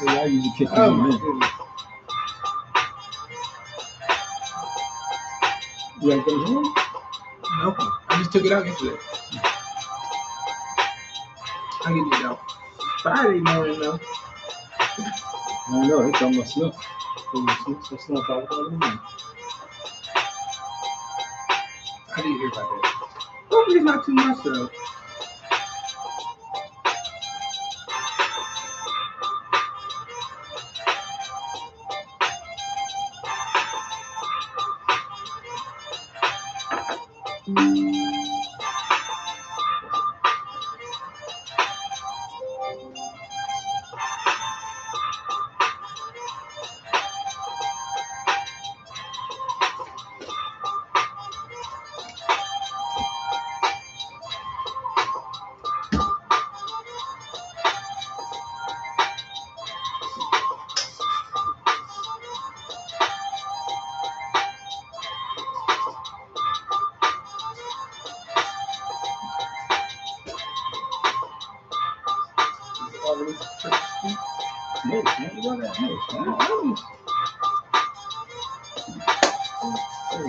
I usually kick them in. You ain't gonna do it? No, I just took it out yesterday. I get it out Friday morning though. I don't know. It's almost snuff. So snuff out all the time. I didn't hear about that. Hopefully it's not too much though.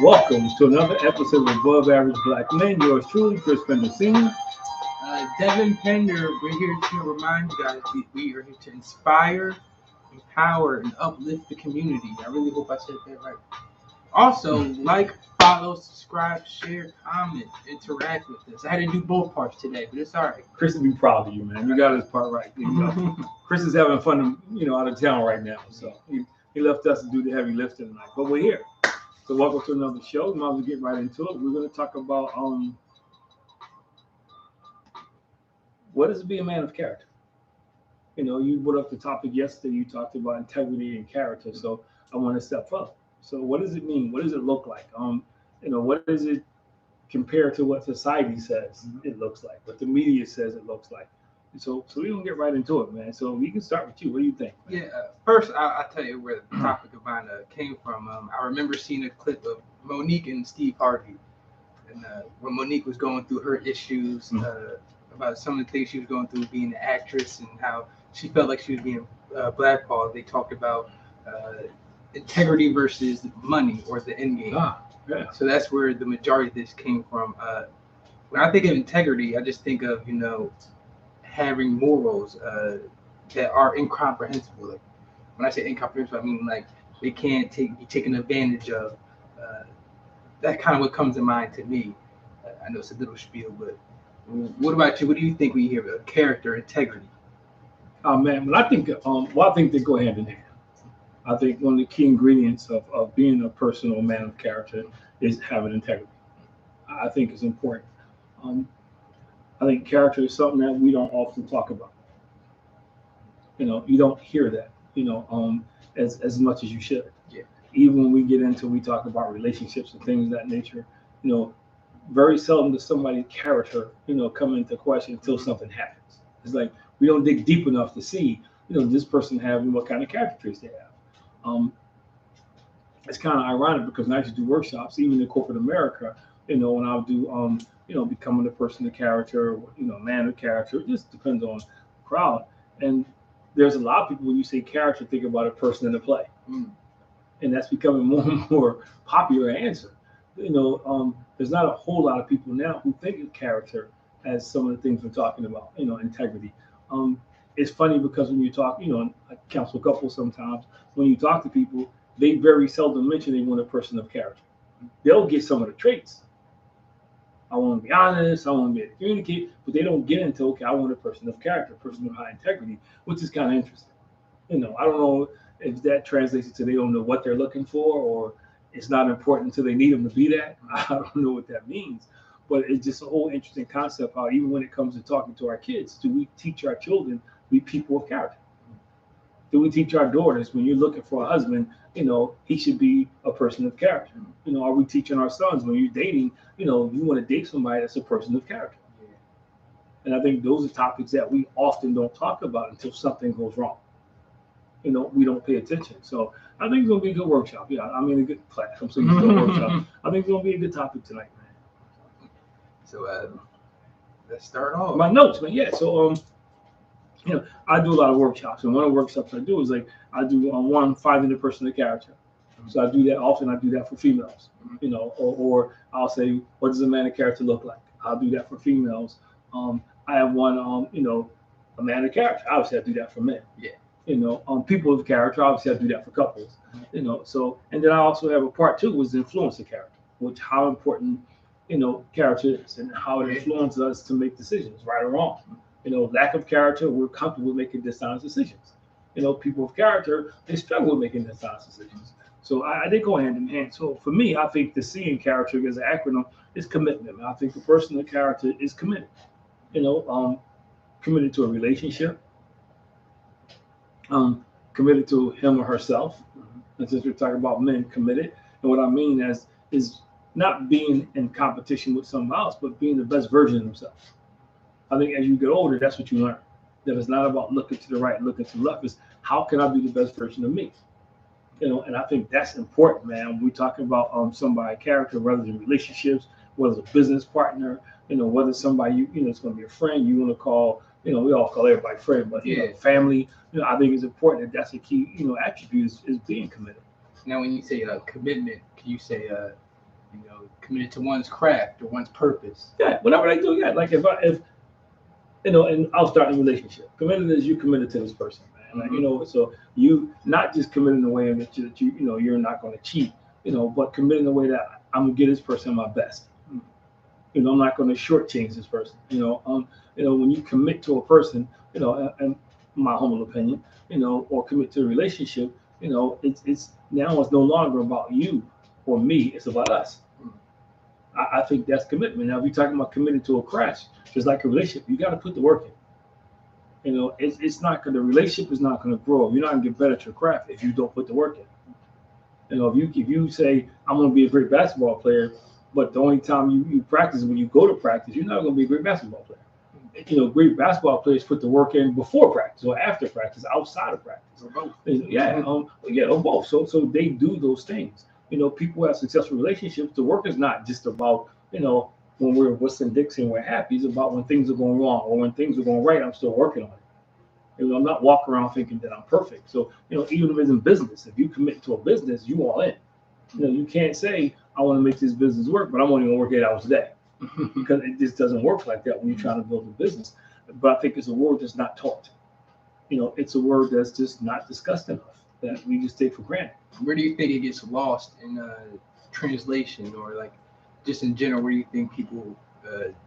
Welcome to another episode of Above Average Black Men. Yours truly, Chris Pender Sr. Devin Pender, we're here to remind you guys we are here to inspire, empower, and uplift the community. I really hope I said that right. Also, like, follow, subscribe, share, comment, interact with us. I had to do both parts today, but it's all right. Chris will be proud of you, man. You got his part right. You know, Chris is having fun, out of town right now. So he left us to do the heavy lifting tonight, but we're here. So welcome to another show. Might as well get right into it. We're going to talk about what does it be a man of character? You brought up the topic yesterday. You talked about integrity and character. So I want to step up. So what does it mean? What does it look like? What does it compare to what society says it looks like, what the media says it looks like? So we're going to get right into it, man. So we can start with you. What do you think? Yeah, first, I'll tell you where the topic of mine came from. I remember seeing a clip of Monique and Steve Harvey. And when Monique was going through her issues about some of the things she was going through being an actress and how she felt like she was being blackballed, they talked about integrity versus money or the end game. Yeah. So that's where the majority of this came from. When I think of integrity, I just think of, having morals that are incomprehensible. Like, when I say incomprehensible, I mean like they can't be taken advantage of. That kind of what comes to mind to me. I know it's a little spiel, but what about you? What do you think when you hear of character, integrity? Oh man, well I think they go hand in hand. I think one of the key ingredients of being a personal man of character is having integrity. I think it's important. I think character is something that we don't often talk about. You don't hear that, as much as you should. Yeah. Even when we talk about relationships and things of that nature, very seldom does somebody's character, come into question until something happens. It's like we don't dig deep enough to see, this person having what kind of character traits they have. It's kind of ironic because when I used to do workshops, even in corporate America, when I would do, becoming a person of character, man of character, it just depends on the crowd. And there's a lot of people, when you say character, think about a person in a play. And that's becoming more and more popular answer. There's not a whole lot of people now who think of character as some of the things we're talking about, integrity. It's funny because when you talk, I counsel couples sometimes, when you talk to people, they very seldom mention they want a person of character. They'll get some of the traits. I want to be honest, I want to be able to communicate, but they don't get into, okay, I want a person of character, a person of high integrity, which is kind of interesting. I don't know if that translates to they don't know what they're looking for, or it's not important until they need them to be that. I don't know what that means, but it's just a whole interesting concept how even when it comes to talking to our kids, do we teach our children to be people of character? Do we teach our daughters when you're looking for a husband, he should be a person of character? Are we teaching our sons when you're dating, you want to date somebody that's a person of character? And I think those are topics that we often don't talk about until something goes wrong. We don't pay attention. So I think it's going to be a good workshop. Yeah, I mean, a good class. I'm saying it's a good workshop. I think it's going to be a good topic tonight, man. So let's start off. My notes, man. Yeah. So, I do a lot of workshops. And one of the workshops I do is I do one, finding the person of character. So I do that often. I do that for females, or I'll say, what does a man of character look like? I'll do that for females. I have one, a man of character. Obviously, I do that for men. Yeah. People of character, obviously I do that for couples, so, and then I also have a part two, was the influence of character, which how important, character is and how it influences us to make decisions, right or wrong. Lack of character, we're comfortable with making dishonest decisions. People of character, they struggle with making dishonest decisions. So they go hand in hand. So for me, I think the C in character as an acronym is commitment. I think the person of character is committed, committed to a relationship, committed to him or herself. And since we're talking about men, committed. And what I mean is not being in competition with someone else, but being the best version of themselves. I think as you get older, that's what you learn. That it's not about looking to the right, looking to the left. It's how can I be the best version of me? And I think that's important, man. We're talking about somebody's character, rather than relationships, whether it's a business partner, whether somebody it's going to be a friend you want to call. We all call everybody friend, but family. I think it's important that's a key, attribute is being committed. Now, when you say commitment, can you say committed to one's craft or one's purpose? Yeah, whatever they do. Yeah, like if and I'll start a relationship. Committed is you committed to this person, man. Like, so you not just committed in a way that you're not going to cheat, but committed in a way that I'm gonna get this person my best. I'm not going to shortchange this person. When you commit to a person, and my humble opinion, or commit to a relationship, it's now it's no longer about you or me. It's about us. I think that's commitment. Now, if you're talking about committed to a craft, just like a relationship, you got to put the work in. It's not going. The relationship is not going to grow. You're not going to get better at your craft if you don't put the work in. If you say I'm going to be a great basketball player, but the only time you practice is when you go to practice, you're not going to be a great basketball player. Great basketball players put the work in before practice or after practice, outside of practice. Or both. Or both. So they do those things. People who have successful relationships, the work is not just about, when we're whistling Dixie and we're happy. It's about when things are going wrong or when things are going right, I'm still working on it. I'm not walking around thinking that I'm perfect. So, even if it's in business, if you commit to a business, you all in. You can't say, I want to make this business work, but I'm only going to work 8 hours a day. Because it just doesn't work like that when you're trying to build a business. But I think it's a word that's not taught. It's a word that's just not discussed enough, that we just take for granted. Where do you think it gets lost in translation, or like just in general, where do you think people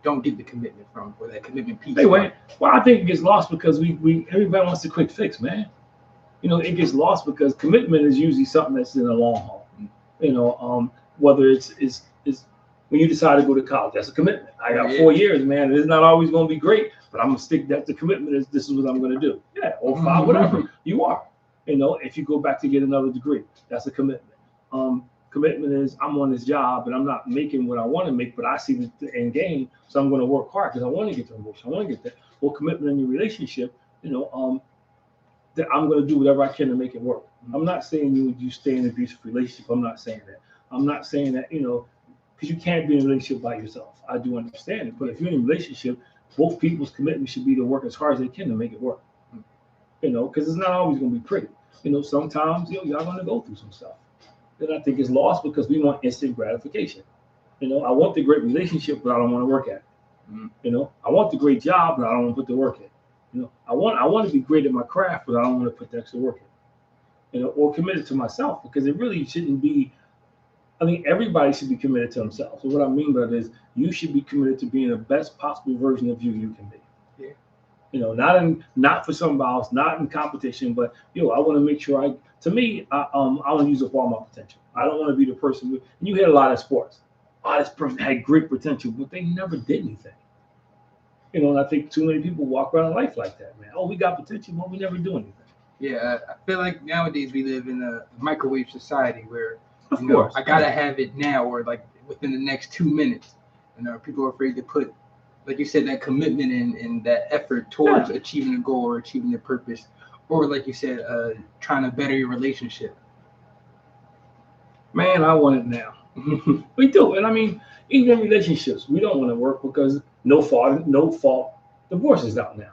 don't get the commitment from, or that commitment piece? Anyway, well, I think it gets lost because we everybody wants a quick fix, man. It gets lost because commitment is usually something that's in the long haul. Whether it's when you decide to go to college, that's a commitment. I got 4 years, man. It's not always going to be great, but I'm going to stick that. The commitment is this is what I'm going to do. Yeah, or 5, whatever you are. If you go back to get another degree, that's a commitment. Commitment is I'm on this job and I'm not making what I want to make, but I see the end game, so I'm going to work hard because I want to get the promotion. I want to get that. Or commitment in your relationship, that I'm going to do whatever I can to make it work. I'm not saying you stay in an abusive relationship. I'm not saying that. I'm not saying that, because you can't be in a relationship by yourself. I do understand it. But if you're in a relationship, both people's commitment should be to work as hard as they can to make it work. Because it's not always going to be pretty. Sometimes, y'all going to go through some stuff. Then I think it's lost because we want instant gratification. I want the great relationship, but I don't want to work at it. I want the great job, but I don't want to put the work in. I want to be great at my craft, but I don't want to put the extra work in. Or committed to myself, because it really shouldn't be I think everybody should be committed to themselves. So what I mean by that is you should be committed to being the best possible version of you can be. Yeah. Not for somebody else, not in competition, but I want to make sure to me, I want to use up all my potential. I don't want to be the person and you hear a lot of sports. Oh, this person had great potential, but they never did anything. And I think too many people walk around life like that, man. Oh, we got potential, but we never do anything. Yeah, I feel like nowadays we live in a microwave society where, Of course, I gotta have it now or like within the next 2 minutes. People are afraid to put, like you said, that commitment and that effort towards achieving a goal or achieving a purpose, or like you said, trying to better your relationship. Man, I want it now. We do, and I mean, even in relationships, we don't want to work because no fault, divorce is out now.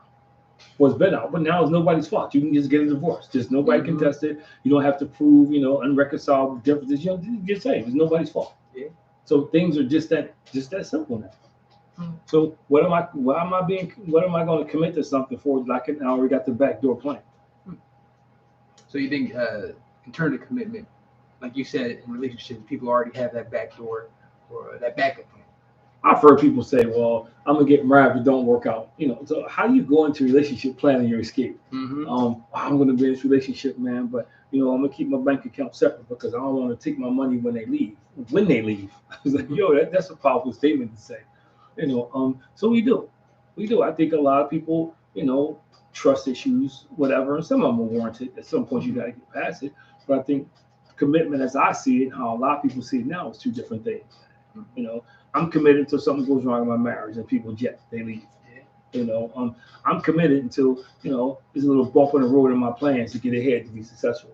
Well, it's been out, but now it's nobody's fault. You can just get a divorce. Just nobody can test it. You don't have to prove, unreconciled differences. You just say it's nobody's fault. Yeah. So things are just that simple now. So what am I going to commit to something for? Like I already got the backdoor plan. So you think, in terms of commitment, like you said, in relationships, people already have that backdoor or that backup plan. I've heard people say, "Well, I'm gonna get married if it don't work out." So how do you go into a relationship planning your escape? I'm gonna be in this relationship, man, but I'm gonna keep my bank account separate because I don't want to take my money when they leave. I was like, that's a powerful statement to say. So we do. I think a lot of people, trust issues, whatever, and some of them are warranted. At some point, you got to get past it. But I think commitment, as I see it, and how a lot of people see it now, is two different things. I'm committed until something goes wrong in my marriage and people they leave. I'm committed until there's a little bump in the road in my plans to get ahead to be successful.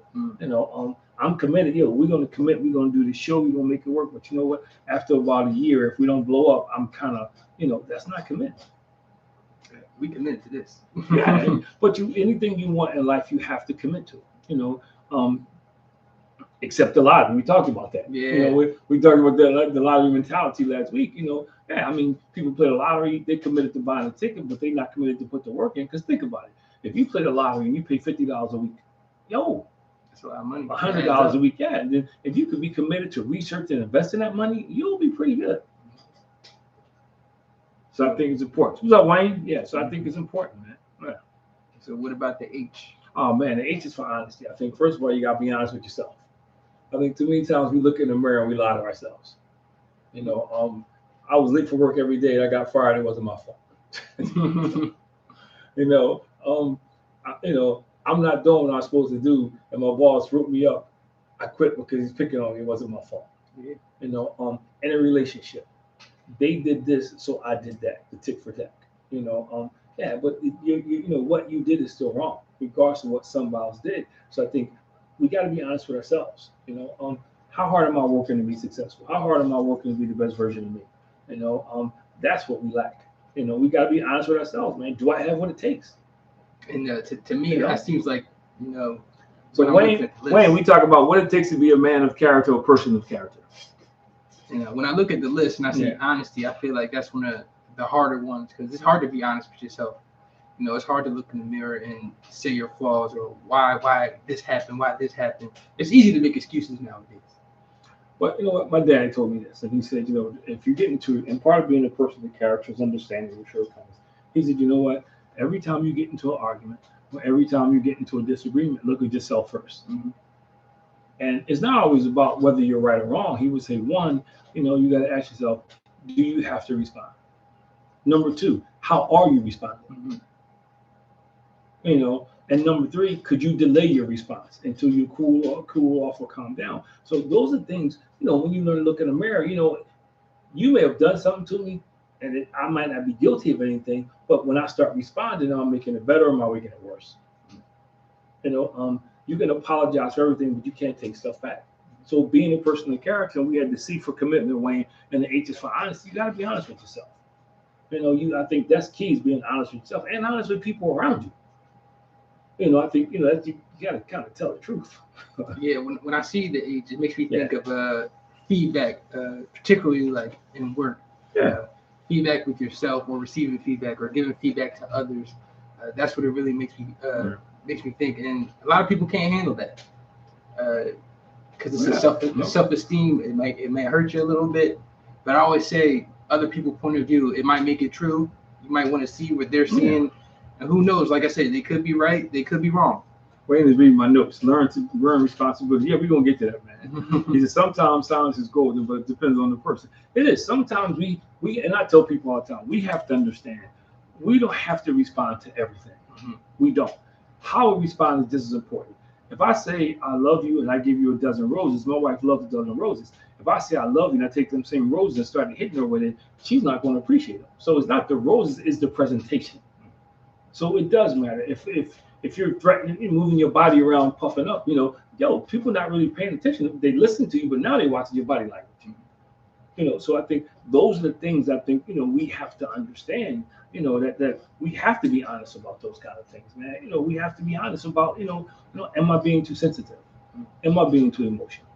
I'm committed. We're gonna commit. We're gonna do the show. We're gonna make it work. But you know what? After about a year, if we don't blow up, I'm kind of that's not commitment. We committed to this. Yeah, but anything you want in life, you have to commit to. Except the lottery. We talked about that. Yeah. We talked about the lottery mentality last week. I mean, people play the lottery, they're committed to buying a ticket, but they're not committed to put the work in. Because think about it. If you play the lottery and you pay $50 a week, that's a lot of money. $100 a week, yeah. And then if you could be committed to research and invest in that money, you'll be pretty good. So I think it's important. What's up, Wayne? Yeah, so I think it's important, man. Yeah. So what about the H? Oh, man, the H is for honesty. I think, first of all, you got to be honest with yourself. I think too many times we look in the mirror and we lie to ourselves. I was late for work every day and I got fired. It wasn't my fault. I'm not doing what I'm supposed to do, and my boss wrote me up. I quit because he's picking on me. It wasn't my fault. Yeah. In a relationship, they did this, so I did that. The tick for tack. But what you did is still wrong, regardless of what somebody else did. So I think we got to be honest with ourselves. How hard am I working to be successful? How hard am I working to be the best version of me? That's what we lack. We got to be honest with ourselves, man. Do I have what it takes? And to me, that seems like, So Wayne, we talk about what it takes to be a man of character, a person of character. When I look at the list and I see honesty, I feel like that's one of the harder ones because it's hard to be honest with yourself. It's hard to look in the mirror and say your flaws or why this happened, why this happened. It's easy to make excuses nowadays. But you know what? My dad told me this, and he said, if you get into it, and part of being a person of character is understanding your shortcomings. He said, you know what? Every time you get into an argument, or every time you get into a disagreement, look at yourself first. And it's not always about whether you're right or wrong. He would say, one, you got to ask yourself, do you have to respond? Number two, how are you responding? And number three, could you delay your response until you cool off or calm down? So those are things, when you learn to look in the mirror, you may have done something to me and I might not be guilty of anything, but when I start responding, I'm making it better or am I making it worse? You can apologize for everything, but you can't take stuff back. So being a person of character, and we had the C for commitment, Wayne, and the H is for honesty. You got to be honest with yourself. I think that's key is being honest with yourself and honest with people around you. I think that you got to kind of tell the truth. Yeah, when I see the H, it makes me think of feedback, particularly like in work. Feedback with yourself, or receiving feedback, or giving feedback to others. That's what it really makes me think. And a lot of people can't handle that. because it's self-esteem. It may hurt you a little bit, but I always say other people's point of view. It might make it true. You might want to see what they're seeing, and who knows? Like I said, they could be right, they could be wrong. Wayne is reading my notes. Learn responsibility. Yeah, we're gonna get to that, man. He said sometimes silence is golden, but it depends on the person. It is. Sometimes we and I tell people all the time, we have to understand we don't have to respond to everything. We don't. How we respond is just as important. If I say I love you and I give you a dozen roses, my wife loves a dozen roses. If I say I love you and I take them same roses and start hitting her with it, she's not going to appreciate them. So it's not the roses, it's the presentation. So it does matter. If you're threatening, moving your body around, puffing up, people not really paying attention. They listen to you, but now they're watching your body language. So I think those are the things we have to understand. That we have to be honest about those kind of things, man. We have to be honest about, am I being too sensitive? Am I being too emotional?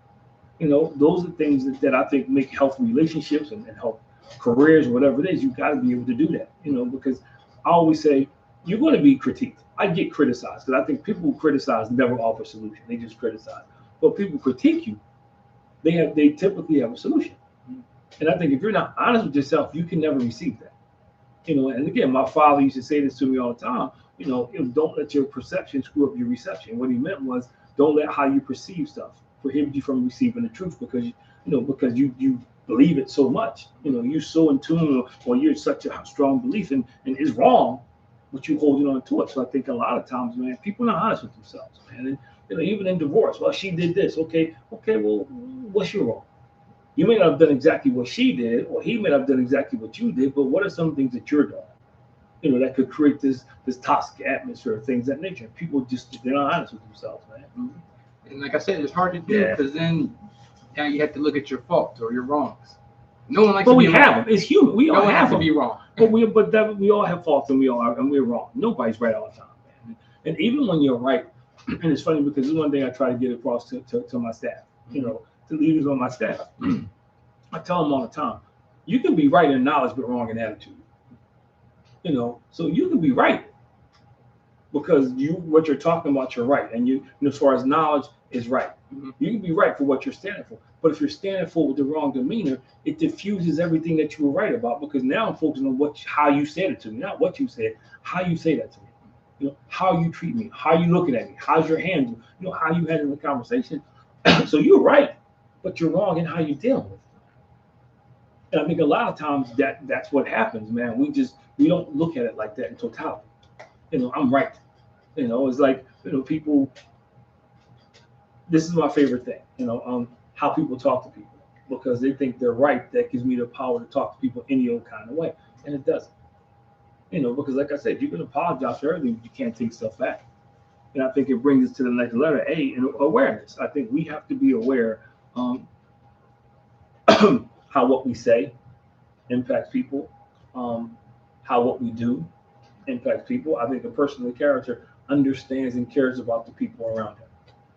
Those are things that I think make healthy relationships and help careers or whatever it is. You got to be able to do that, because I always say you're going to be critiqued. I get criticized because I think people who criticize never offer a solution. They just criticize. But people critique you, they typically have a solution. And I think if you're not honest with yourself, you can never receive that. And again, my father used to say this to me all the time. Don't let your perception screw up your reception. What he meant was, don't let how you perceive stuff prohibit you from receiving the truth because you believe it so much. You're so in tune, or you're such a strong belief, and it's wrong, but you're holding on to it. So I think a lot of times, man, people are not honest with themselves, man. And even in divorce, well, she did this. Okay, well, what's your wrong? You may not have done exactly what she did, or he may not have done exactly what you did, but what are some things that you're doing? That could create this toxic atmosphere, things of that nature. People they're not honest with themselves, man. And like I said, it's hard to do because then now you have to look at your faults or your wrongs. No one likes to be wrong. But we have them. It's human. We all have to be wrong. But we all have faults and we're wrong. Nobody's right all the time, man. And even when you're right, and it's funny because this is one thing I try to get across to my staff, to leaders on my staff. I tell them all the time, you can be right in knowledge but wrong in attitude. So you can be right because what you're talking about, you're right, and as far as knowledge is right. You can be right for what you're standing for, but if you're standing for with the wrong demeanor, it diffuses everything that you were right about, because now I'm focusing on how you said it to me, not what you said, how you say that to me. How you treat me, how you looking at me, how's your hand, how you handle the conversation. So you're right, but you're wrong in how you deal with it. And I think a lot of times that's what happens, man. We don't look at it like that in totality. I'm right. It's like, people, this is my favorite thing, how people talk to people, because they think they're right. That gives me the power to talk to people any old kind of way. And it doesn't. Because like I said, you can apologize for everything, but you can't take stuff back. And I think it brings us to the next letter, A, in awareness. I think we have to be aware how what we say impacts people, how what we do impacts people. I think a person of character understands and cares about the people around him.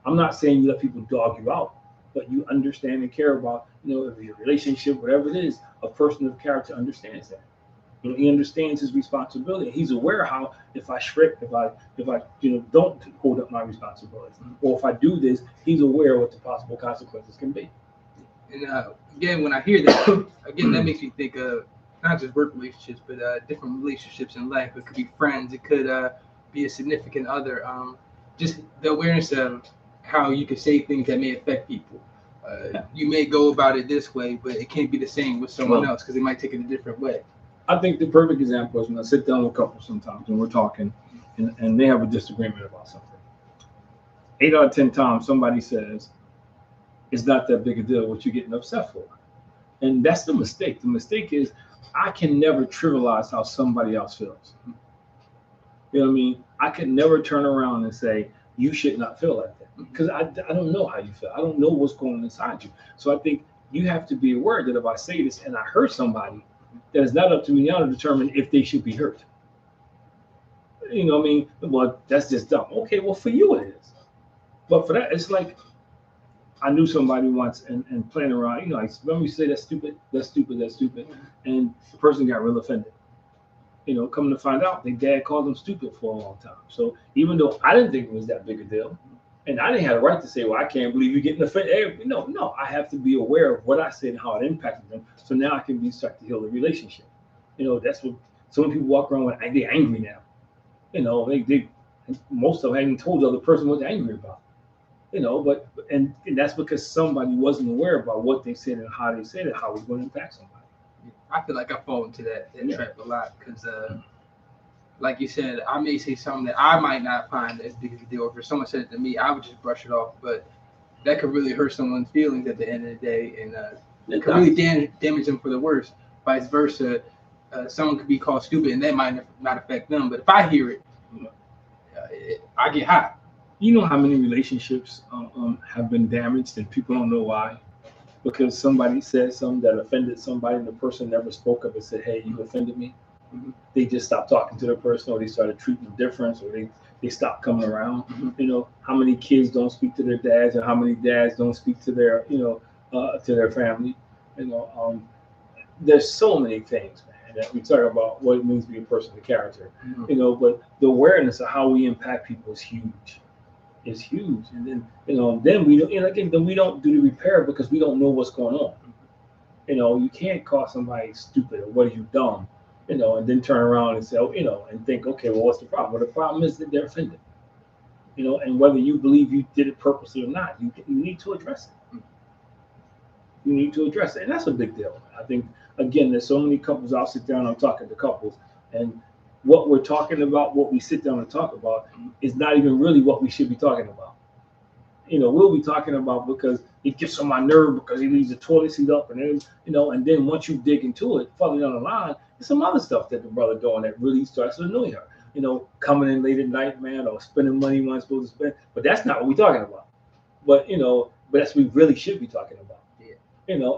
I'm not saying you let people dog you out, but you understand and care about, your relationship, whatever it is. A person of character understands that. He understands his responsibility. He's aware how if I shrink, if I don't hold up my responsibilities, or if I do this, he's aware of what the possible consequences can be. And again, when I hear that, that makes me think of not just work relationships, but different relationships in life. It could be friends. It could be a significant other. Just the awareness of how you can say things that may affect people. You may go about it this way, but it can't be the same with someone else because they might take it a different way. I think the perfect example is when I sit down with couples sometimes and we're talking and they have a disagreement about something. 8 out of 10 times somebody says, it's not that big a deal what you're getting upset for. And that's the mistake. The mistake is I can never trivialize how somebody else feels. You know what I mean? I can never turn around and say, you should not feel like that. Because I don't know how you feel. I don't know what's going on inside you. So I think you have to be aware that if I say this and I hurt somebody, that it's not up to me now to determine if they should be hurt. You know what I mean? Well, that's just dumb. Okay, well, for you it is. But for that, it's like, I knew somebody once and playing around, remember you say that's stupid, and the person got real offended. Coming to find out, their dad called them stupid for a long time. So even though I didn't think it was that big a deal, And I didn't have the right to say, well, I can't believe you're getting offended. No, I have to be aware of what I said and how it impacted them. So now I can start to heal the relationship. That's what so many people walk around with, they're angry now. They most of them haven't told the other person what they're angry about. And that's because somebody wasn't aware about what they said and how they said it, how it's going to impact somebody. I feel like I fall into that trap a lot because, like you said, I may say something that I might not find as big of a deal. Or if someone said it to me, I would just brush it off. But that could really hurt someone's feelings at the end of the day, and it could really damage them for the worse. Vice versa, someone could be called stupid, and that might not affect them. But if I hear it, I get hot. You know how many relationships have been damaged and people don't know why? Because somebody said something that offended somebody and the person never spoke up and said, hey, you offended me. Mm-hmm. They just stopped talking to the person, or they started treating them different, or they stopped coming around. Mm-hmm. How many kids don't speak to their dads, and how many dads don't speak to their to their family. There's so many things, man, that we talk about what it means to be a person of character. Mm-hmm. But the awareness of how we impact people is huge. It's huge. And then we then we don't do the repair because we don't know what's going on. You can't call somebody stupid or what are you dumb, and then turn around and say, and think, okay, well, what's the problem? Well, the problem is that they're offended, and whether you believe you did it purposely or not, you need to address it. You need to address it, and that's a big deal. I think, again, there's so many couples. I'll sit down, I'm talking to couples, and what we're talking about, what we sit down and talk about, is not even really what we should be talking about. We'll be talking about because it gets on my nerve because he leaves the toilet seat up, and then and then once you dig into it, further down the line, there's some other stuff that the brother doing that really starts to annoy her. Coming in late at night, man, or spending money you're not supposed to spend. But that's not what we're talking about. But that's what we really should be talking about. Yeah.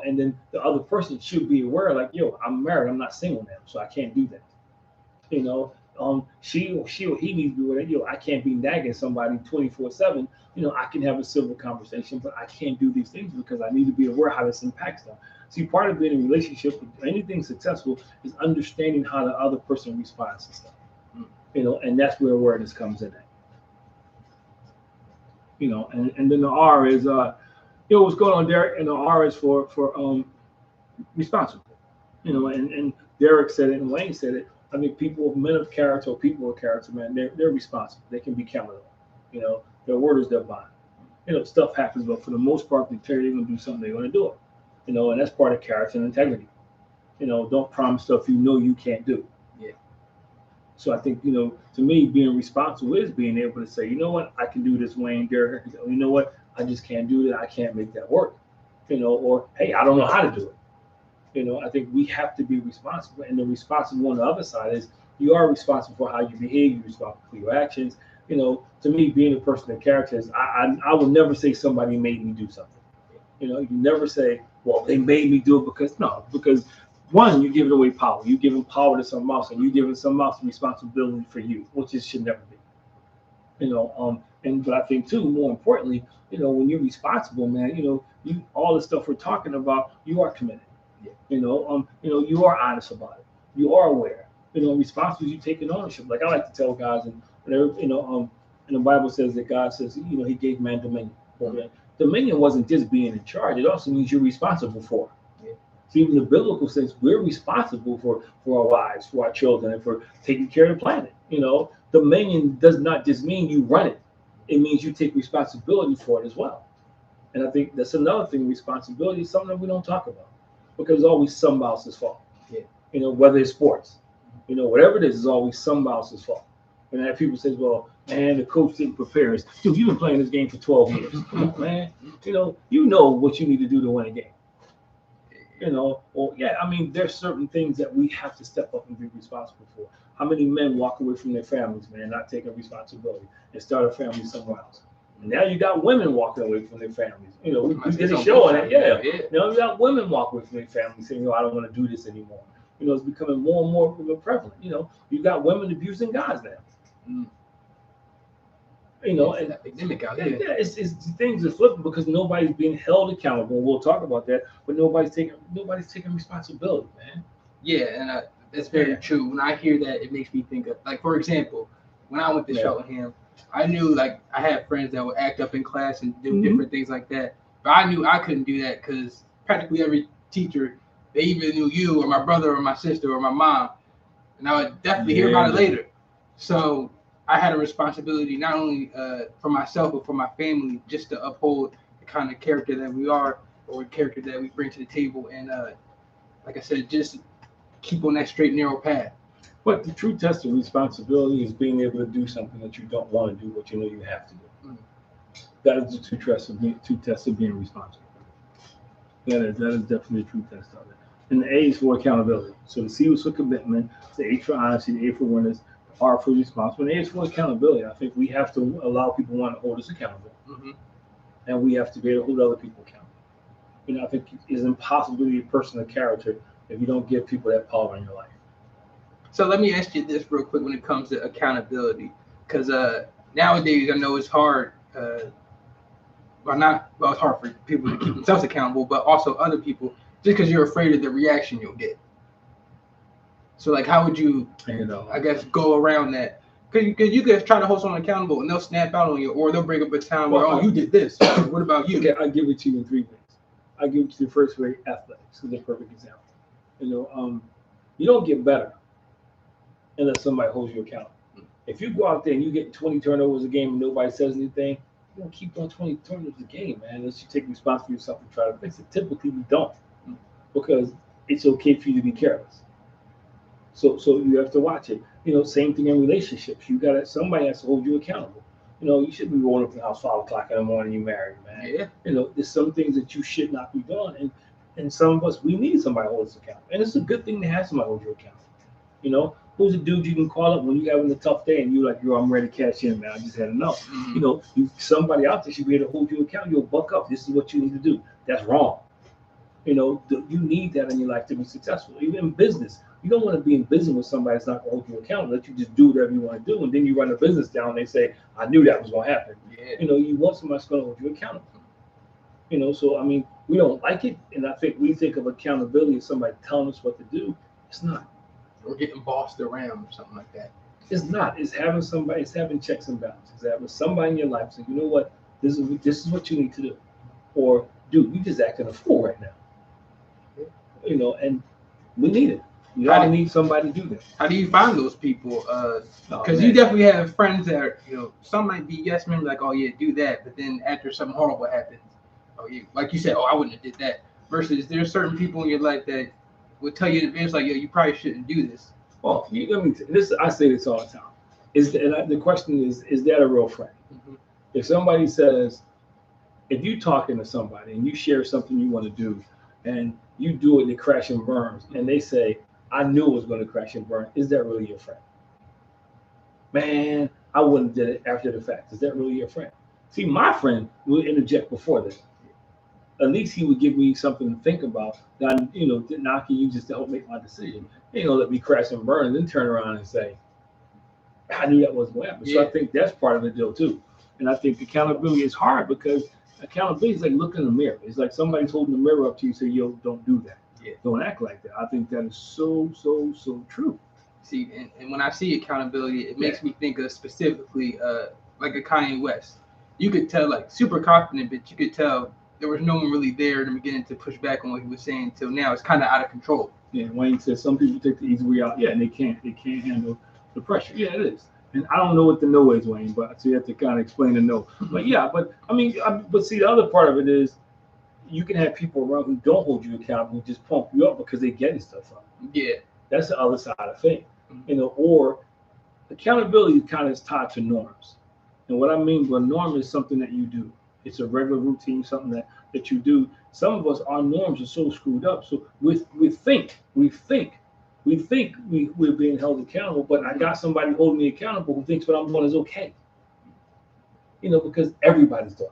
And then the other person should be aware, like, I'm married, I'm not single now, so I can't do that. She or he needs to be aware, I can't be nagging somebody 24/7. I can have a civil conversation, but I can't do these things because I need to be aware how this impacts them. See, part of being in a relationship, anything successful, is understanding how the other person responds to stuff. And that's where awareness comes in at. And then the R is, what's going on, Derek? And the R is for responsible. And Derek said it and Wayne said it. I mean, men of character, or people of character, man, they're responsible. They can be counted on. Their word is their bond. Stuff happens, but for the most part, they tell you they're going to do something, they're going to do it. And that's part of character and integrity. Don't promise stuff you can't do. Yeah. So I think, to me, being responsible is being able to say, you know what, I can do this, Wayne, Derek. You know what, I just can't do that. I can't make that work. Or, hey, I don't know how to do it. I think we have to be responsible, and the responsible on the other side is you are responsible for how you behave. You're responsible for your actions. To me, being a person of character is I will never say somebody made me do something. You never say, well, they made me do it because one, you're giving away power. You're giving power to someone else, and you're giving someone else responsibility for you, which it should never be. But I think too, more importantly, when you're responsible, man, you all the stuff we're talking about, you are committed. You are honest about it. You are aware. Responsible, you taking ownership. Like I like to tell guys, and and the Bible says that God says, He gave man dominion. Dominion wasn't just being in charge; it also means you're responsible for it. Yeah. So even the biblical sense, we're responsible for our wives, for our children, and for taking care of the planet. Dominion does not just mean you run it; it means you take responsibility for it as well. And I think that's another thing. Responsibility is something that we don't talk about, because it's always somebody else's fault. Yeah. Whether it's sports, whatever it is, it's always somebody else's fault. And then people say, well, man, the coach didn't prepare us. Dude, you've been playing this game for 12 years. Come on, man. You know what you need to do to win a game. There's certain things that we have to step up and be responsible for. How many men walk away from their families, man, not taking responsibility and start a family somewhere else? And now you got women walking away from their families. We did a show on it. Yeah. Now you got women walking away from their families saying, I don't want to do this anymore. It's becoming more and more prevalent. You got women abusing guys now. And epidemic out here. Yeah, it's things are flipping because nobody's being held accountable. We'll talk about that, but nobody's taking responsibility, man. Yeah, and that's very true. When I hear that, it makes me think of, like, for example, when I went to Cheltenham, I knew like I had friends that would act up in class and do Mhm. different things like that, but I knew I couldn't do that because practically every teacher, they either knew you or my brother or my sister or my mom, and I would definitely hear Yeah, about it later. So I had a responsibility not only for myself but for my family, just to uphold the kind of character that we are or character that we bring to the table, and like I said, just keep on that straight and narrow path. but the true test of responsibility is being able to do something that you don't want to do, but you know you have to do. Mm. That is the true test of being responsible. That is definitely a true test of it. And the A is for accountability. So the C was for commitment, the H for honesty, the A for awareness, the R for responsible, and the A is for accountability. I think we have to allow people who want to hold us accountable, Mm-hmm. and we have to be able to hold other people accountable. I think it's impossible to be a person of character if you don't give people that power in your life. So let me ask you this real quick when it comes to accountability, because nowadays I know it's hard. It's hard for people to keep themselves accountable, but also other people, just because you're afraid of the reaction you'll get. So like, how would you, I guess, go around that? Because you could try to hold someone accountable and they'll snap out on you, or they'll bring up a time where, oh, you did this. What about you? Okay, I give it to you in three ways. I give it to you the first way, athletics is a perfect example. You don't get better unless somebody holds you accountable. If you go out there and you get 20 turnovers a game and nobody says anything, you don't keep doing 20 turnovers a game, man, unless you take responsibility for yourself and try to fix it. Typically, we don't, because it's okay for you to be careless. So you have to watch it. Same thing in relationships. Somebody has to hold you accountable. You shouldn't be rolling up the house 5 o'clock in the morning. You married, man. Yeah. There's some things that you should not be doing, and some of us we need somebody to hold us accountable, and it's a good thing to have somebody hold you accountable. Who's a dude you can call up when you're having a tough day and you're like, yo, I'm ready to cash in, man. I just had enough. Mm-hmm. Somebody out there should be able to hold you accountable. You'll buck up. This is what you need to do. That's wrong. You need that in your life to be successful. Even in business, you don't want to be in business with somebody that's not going to hold you accountable. Let you just do whatever you want to do, and then you run the business down. And they say, "I knew that was going to happen." Yeah. You want somebody that's going to hold you accountable. So I mean, we don't like it, and I think we think of accountability as somebody telling us what to do. It's not. Or getting bossed around or something like that. It's not. It's having somebody. It's having checks and balances. It's having somebody in your life say, you know what, this is what you need to do, or dude, you just acting a fool right now. And we need it. We all need somebody to do that. How do you find those people? Because you definitely have friends that are, some might be yes men, like, oh yeah, do that, but then after something horrible happens, oh yeah, like you said, oh I wouldn't have did that. Versus there's certain people in your life that would tell you in advance, like, yo, you probably shouldn't do this. Well, I say this all the time. The question is that a real friend? Mm-hmm. If somebody says, if you talking to somebody and you share something you want to do, and you do it and it crash and burns, and they say, I knew it was going to crash and burn, is that really your friend? Man, I wouldn't have did it after the fact. Is that really your friend? See, my friend would interject before this. At least he would give me something to think about that I can use this to help make my decision. He ain't gonna let me crash and burn and then turn around and say, I knew that wasn't going to happen. So I think that's part of the deal too. And I think accountability is hard because accountability is like looking in the mirror. It's like somebody's holding the mirror up to you and say, yo, don't do that. Yeah. Don't act like that. I think that is so true. See, and when I see accountability, it makes me think of specifically like a Kanye West. You could tell, like, super confident, but you could tell there was no one really there in the beginning to push back on what he was saying until now. It's kind of out of control. Yeah, Wayne says some people take the easy way out. Yeah, and they can't handle the pressure. Yeah, it is. And I don't know what the no is, Wayne, but so you have to kind of explain the no. But yeah, but I mean, but see, the other part of it is you can have people around who don't hold you accountable, who just pump you up because they're getting stuff up. Yeah. That's the other side of things. Or accountability kind of is tied to norms. And what I mean by norm is something that you do. It's a regular routine, something that you do. Some of us, our norms are so screwed up. So we think we're being held accountable, but I got somebody holding me accountable who thinks what I'm doing is okay. Because everybody's doing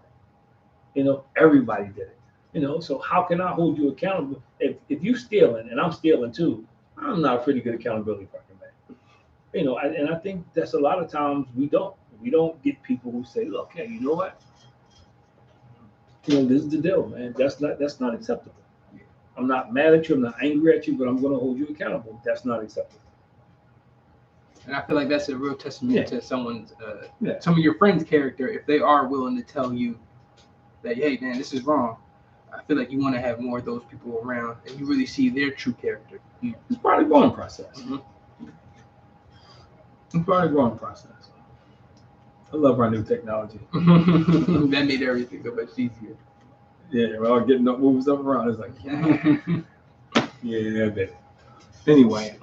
it. Everybody did it. So how can I hold you accountable if you stealing and I'm stealing too? I'm not a pretty good accountability partner, man. And I think that's a lot of times we don't get people who say, look, hey, you know what? This is the deal, man. That's not acceptable. I'm not mad at you. I'm not angry at you, but I'm going to hold you accountable. That's not acceptable. And I feel like that's a real testament Yeah. to someone's, Yeah. some of your friends' character, if they are willing to tell you that, hey, man, this is wrong. I feel like you want to have more of those people around, and you really see their true character. It's part of the growing process. Mm-hmm. It's part of the growing process. I love our new technology. That made everything so much easier. Yeah, we're all getting up, moving stuff around. It's like, yeah, baby. Anyway,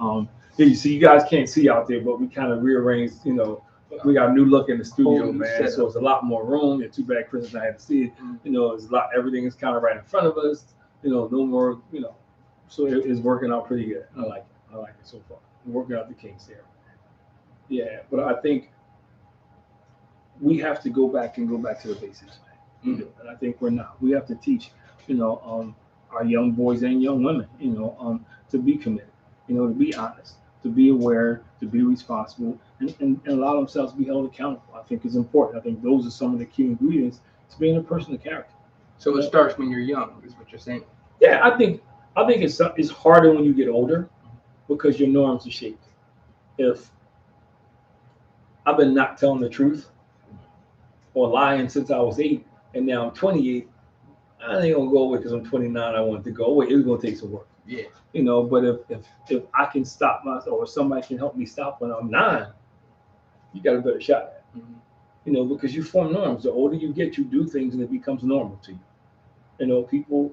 yeah, so you guys can't see out there, but we kind of rearranged, you know, we got a new look in the studio, man. setup. So it's a lot more room. Yeah, too bad Chris and I had to see it. You know, it's a lot. Everything is kind of right in front of us. You know, no more. You know, so it's working out pretty good. I like it. I like it so far. We're working out the kinks there. Yeah, but I think we have to go back to the basics, man. And I think we're not. We have to teach, you know, our young boys and young women, you know, to be committed, you know, to be honest, to be aware, to be responsible, and allow themselves to be held accountable. I think is important. I think those are some of the key ingredients to being a person of character. So it starts when you're young, is what you're saying. Yeah, I think it's harder when you get older because your norms are shaped. If I've been not telling the truth or lying since I was 8, and now I'm 28, I ain't gonna go away because I'm 29. I want to go away. It's gonna take some work. Yeah. You know, but if I can stop myself or somebody can help me stop when I'm 9, you got a better shot at it. Mm-hmm. You know, because you form norms. The older you get, you do things and it becomes normal to you. You know, people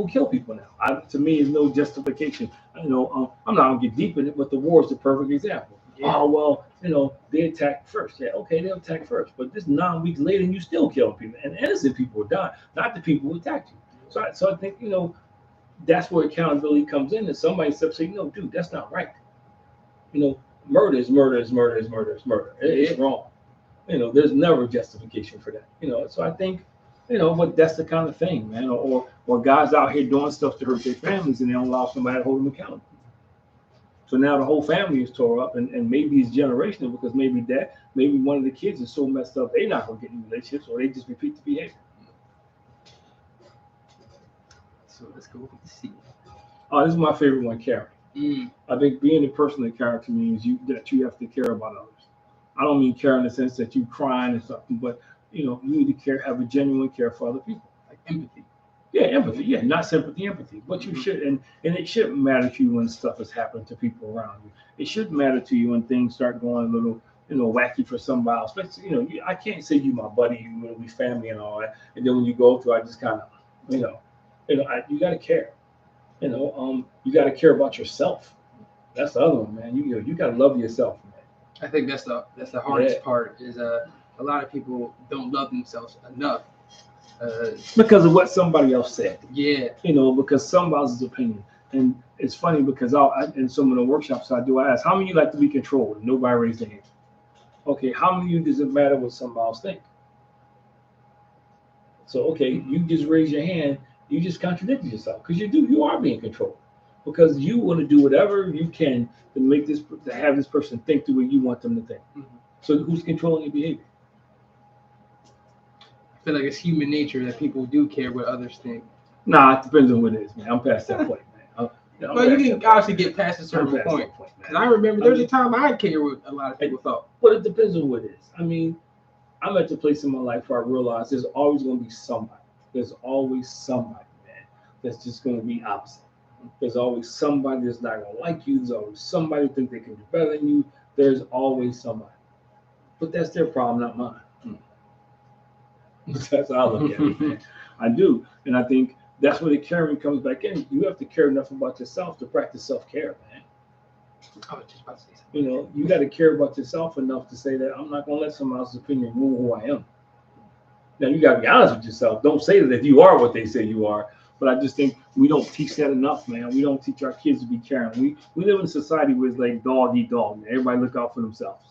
kill people now. To me, is no justification. You know, I'm not gonna get deep in it, but the war is the perfect example. Yeah. Oh well, you know, they attacked first. Yeah, okay, they attacked first, but this 9 weeks later, and you still killing people, and innocent people are dying, not the people who attacked you. So I think, you know, that's where accountability comes in. And somebody steps saying, no, dude, that's not right. You know, murder is murder is murder is murder is murder. It's wrong. You know, there's never justification for that. You know, so I think, you know, but that's the kind of thing, man. Or guys out here doing stuff to hurt their families and they don't allow somebody to hold them accountable. So now the whole family is tore up, and maybe it's generational because maybe one of the kids is so messed up they're not gonna get in relationships or they just repeat the behavior. So let's go with C. Oh, this is my favorite one, Karen. Mm. I think being a person of character means that you have to care about others. I don't mean care in the sense that you crying and something, but you know, you need to have a genuine care for other people. Like empathy. Yeah, empathy. Yeah, not sympathy, empathy. But you should, and it shouldn't matter to you when stuff is happening to people around you. It shouldn't matter to you when things start going a little, you know, wacky for somebody else. But you know, I can't say you my buddy, you we family and all that. And then when you go through, I just kind of, you know, you got to care. You know, you got to care about yourself. That's the other one, man. You got to love yourself, man. I think that's the hardest part is a lot of people don't love themselves enough. Because of what somebody else said. Yeah. You know, because somebody's opinion. And it's funny because in some of the workshops I ask, how many of you like to be controlled? Nobody raised their hand. Okay, how many of you does it matter what somebody else think? So, okay, you just raise your hand, you just contradicted yourself because you are being controlled because you want to do whatever you can to have this person think the way you want them to think. Mm-hmm. So who's controlling your behavior? I feel like it's human nature that people do care what others think. Nah, it depends on what it is, man. I'm past that point, man. Well, you can obviously get past a certain point. And I remember there's a time I cared what a lot of people thought. But it depends on what it is. I mean, I'm at the place in my life where I realize there's always going to be somebody. There's always somebody, man, that's just going to be opposite. There's always somebody that's not going to like you. There's always somebody who thinks they can do better than you. There's always somebody. But that's their problem, not mine. That's how I look at it, man. I do. And I think that's where the caring comes back in. You have to care enough about yourself to practice self-care, man. I was just about to say something. You know, you got to care about yourself enough to say that I'm not going to let somebody else's opinion rule who I am. Now, you got to be honest with yourself. Don't say that you are what they say you are. But I just think we don't teach that enough, man. We don't teach our kids to be caring. We live in a society where it's like dog eat dog, man. Everybody look out for themselves.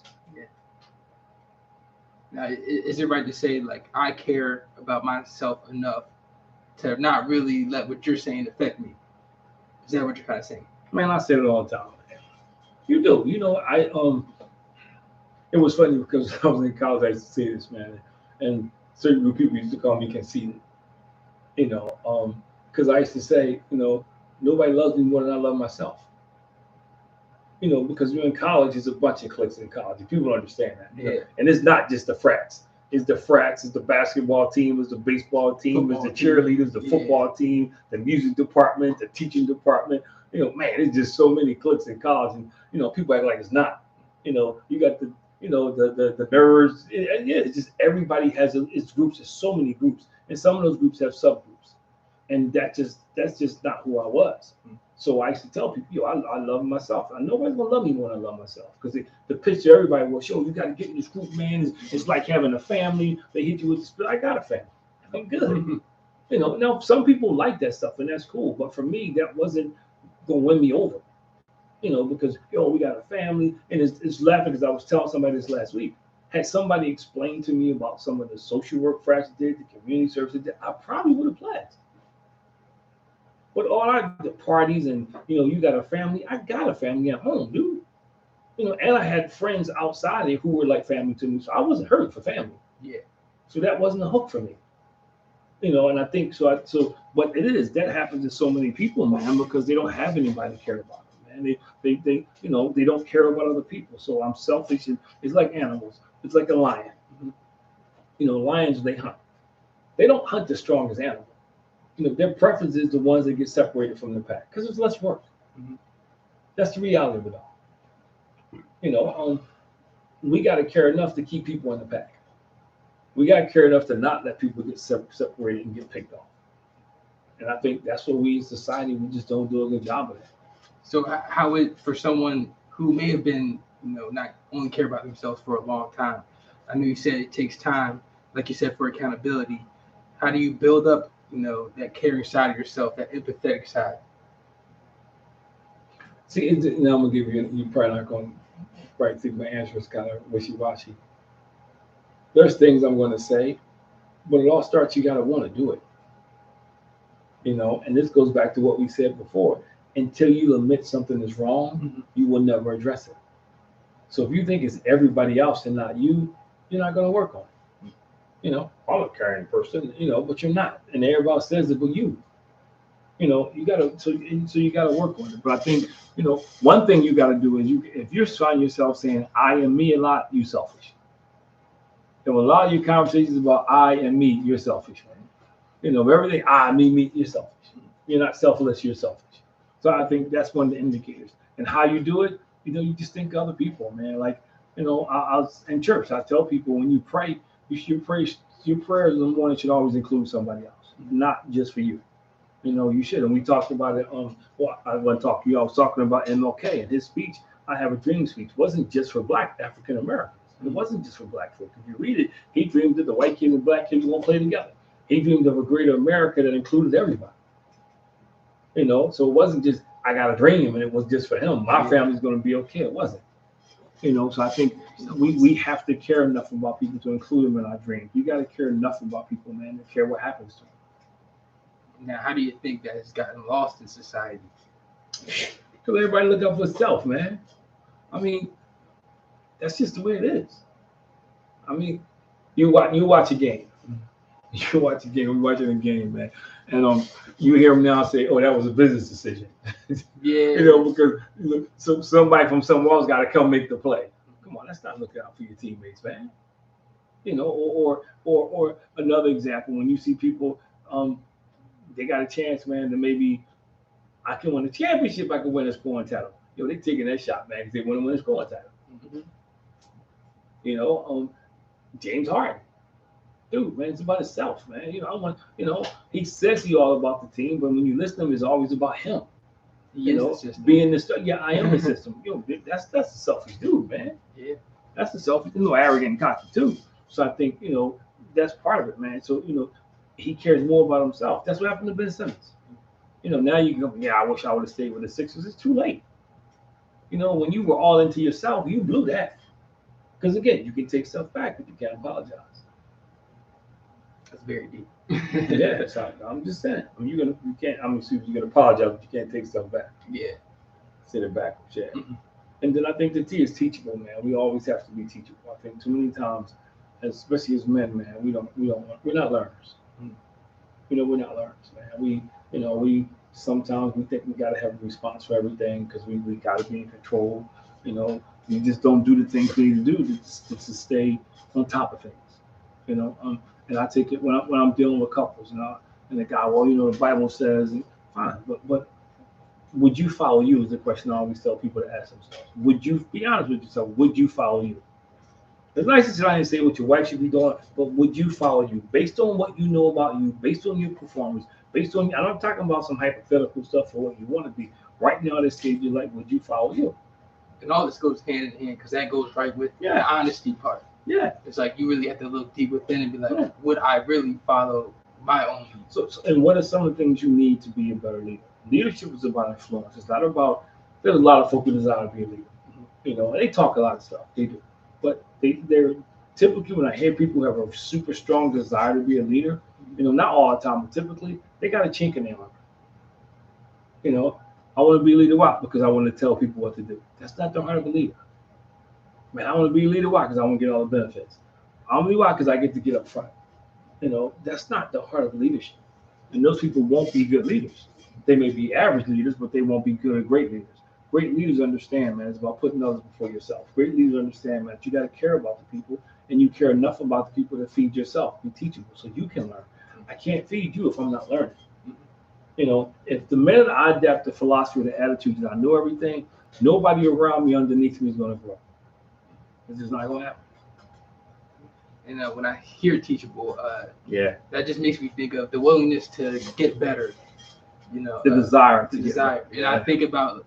Now, is it right to say, like, I care about myself enough to not really let what you're saying affect me? Is that what you're kind of saying? Man, I say it all the time, man. You do. You know, it was funny because I was in college, I used to say this, man. And certain group of people used to call me conceited. You know, because I used to say, you know, nobody loves me more than I love myself. because you're in college, it's a bunch of cliques in college. People don't understand that. Yeah. And it's not just the frats. It's the frats, it's the basketball team, it's the baseball team, it's the cheerleaders, the football team, the music department, the teaching department. Man, it's just so many cliques in college, and people act like it's not. You got the nerds. Yeah, it's just everybody has its groups. There's so many groups, and some of those groups have subgroups, and that's just not who I was. So I used to tell people, I love myself. Nobody's gonna love me when I love myself, because the picture everybody will show, you got to get in this group, man. It's like having a family. They hit you with the spirit. I got a family. I'm good. Now some people like that stuff, and that's cool. But for me, that wasn't gonna win me over. Because we got a family, and it's laughing because I was telling somebody this last week. Had somebody explained to me about some of the social work frats did, the community services did, I probably would have pledged. But all the parties and you got a family. I got a family at home, dude. And I had friends outside there who were like family to me, so I wasn't hurt for family. Yeah. So that wasn't a hook for me. And I think so. But it is that happens to so many people, man, because they don't have anybody to care about them, man. They don't care about other people. So I'm selfish, and it's like animals. It's like a lion. Lions, they hunt. They don't hunt the strongest animal. Their preference is the ones that get separated from the pack because it's less work. That's the reality of it all. We got to care enough to keep people in the pack. We got to care enough to not let people get separated and get picked off. And I think that's what we as society, we just don't do a good job of that. So how for someone who may have been, not only care about themselves for a long time, I know you said it takes time, like you said, for accountability. How do you build up that caring side of yourself, that empathetic side? See, now I'm gonna give you probably not gonna think my answer is kind of wishy-washy. There's things I'm gonna say, but it all starts, you gotta want to do it. And this goes back to what we said before. Until you admit something is wrong, you will never address it. So if you think it's everybody else and not you, you're not gonna work on it. I'm a caring person, but you're not. And everybody says it, but you gotta, so you gotta work on it. But I think, one thing you gotta do is if you're finding yourself saying I and me a lot, you selfish. And when a lot of your conversations about I and me, you're selfish, man. Everything I, me, you're selfish. You're not selfless, you're selfish. So I think that's one of the indicators. And how you do it, you just think of other people, man. Like, I was in church, I tell people when you pray, your prayers in the morning should always include somebody else, not just for you. You should. And we talked about it. I was talking about MLK and his speech. I Have a Dream speech wasn't just for Black African Americans. It wasn't just for Black folk. If you read it, he dreamed that the white kids and Black kids won't play together. He dreamed of a greater America that included everybody. So it wasn't just I got a dream and it was just for him. My family's going to be okay. It wasn't. So I think we have to care enough about people to include them in our dreams. You got to care enough about people, man, to care what happens to them. Now, how do you think that has gotten lost in society? Because everybody look up for self, man. I mean, that's just the way it is. I mean, you watch a game. You watch a game. We're watching a game, man, and you hear them now say, "Oh, that was a business decision." Yeah. Because so somebody from somewhere else got to come make the play. Come on, that's not looking out for your teammates, man. Or another example, when you see people, they got a chance, man, to maybe I can win a championship. I can win a scoring title. They taking that shot, man, because they want to win a scoring title. James Harden. Dude, man, it's about himself, man. He says he all about the team, but when you listen to him, it's always about him. Being the stuff. Yeah, I am the system. That's a selfish dude, man. Yeah, that's the selfish, arrogant and cocky too. So I think that's part of it, man. So he cares more about himself. That's what happened to Ben Simmons. Now you can go, yeah, I wish I would have stayed with the Sixers. It's too late. When you were all into yourself, you blew that. Because again, you can take stuff back, but you can't apologize. That's very deep. Yeah, so I'm just saying. You can't. I'm assuming you're gonna apologize, but you can't take stuff back. Yeah. Send it backwards, yeah. And then I think the T is teachable, man. We always have to be teachable. I think too many times, especially as men, man, we're not learners. We're not learners, man. We sometimes we think we gotta have a response for everything because we gotta be in control. You know, you just don't do the things you need to do to stay on top of things. You know, and I take it when I'm dealing with couples, and the guy, well, the Bible says, fine, but would you follow you is the question I always tell people to ask themselves. Would you be honest with yourself? Would you follow you? It's nice to try and say what your wife should be doing, but would you follow you based on what you know about you, based on your performance, based on? I'm not talking about some hypothetical stuff for what you want to be. Right now, at this stage, you're like, would you follow you? And all this goes hand in hand because that goes right with the honesty part. Yeah, it's like you really have to look deep within and be like, would I really follow my own? So, and what are some of the things you need to be a better leader? Leadership is about influence. It's not about. There's a lot of folk who desire to be a leader, and they talk a lot of stuff. They do, but they're typically when I hear people who have a super strong desire to be a leader, not all the time, but typically they got a chink in their armor. I want to be a leader. Why? Because I want to tell people what to do. That's not the heart of a leader. Man, I want to be a leader. Why? Because I want to get all the benefits. I want to be why? Because I get to get up front. That's not the heart of leadership. And those people won't be good leaders. They may be average leaders, but they won't be good or great leaders. Great leaders understand, man, it's about putting others before yourself. Great leaders understand, man, that you got to care about the people, and you care enough about the people to feed yourself, be teachable, so you can learn. I can't feed you if I'm not learning. If the minute I adapt the philosophy or the attitude that I know everything, nobody around me underneath me is going to grow. It's just not going to happen. And when I hear teachable, that just makes me think of the willingness to get better. The desire. And I think about,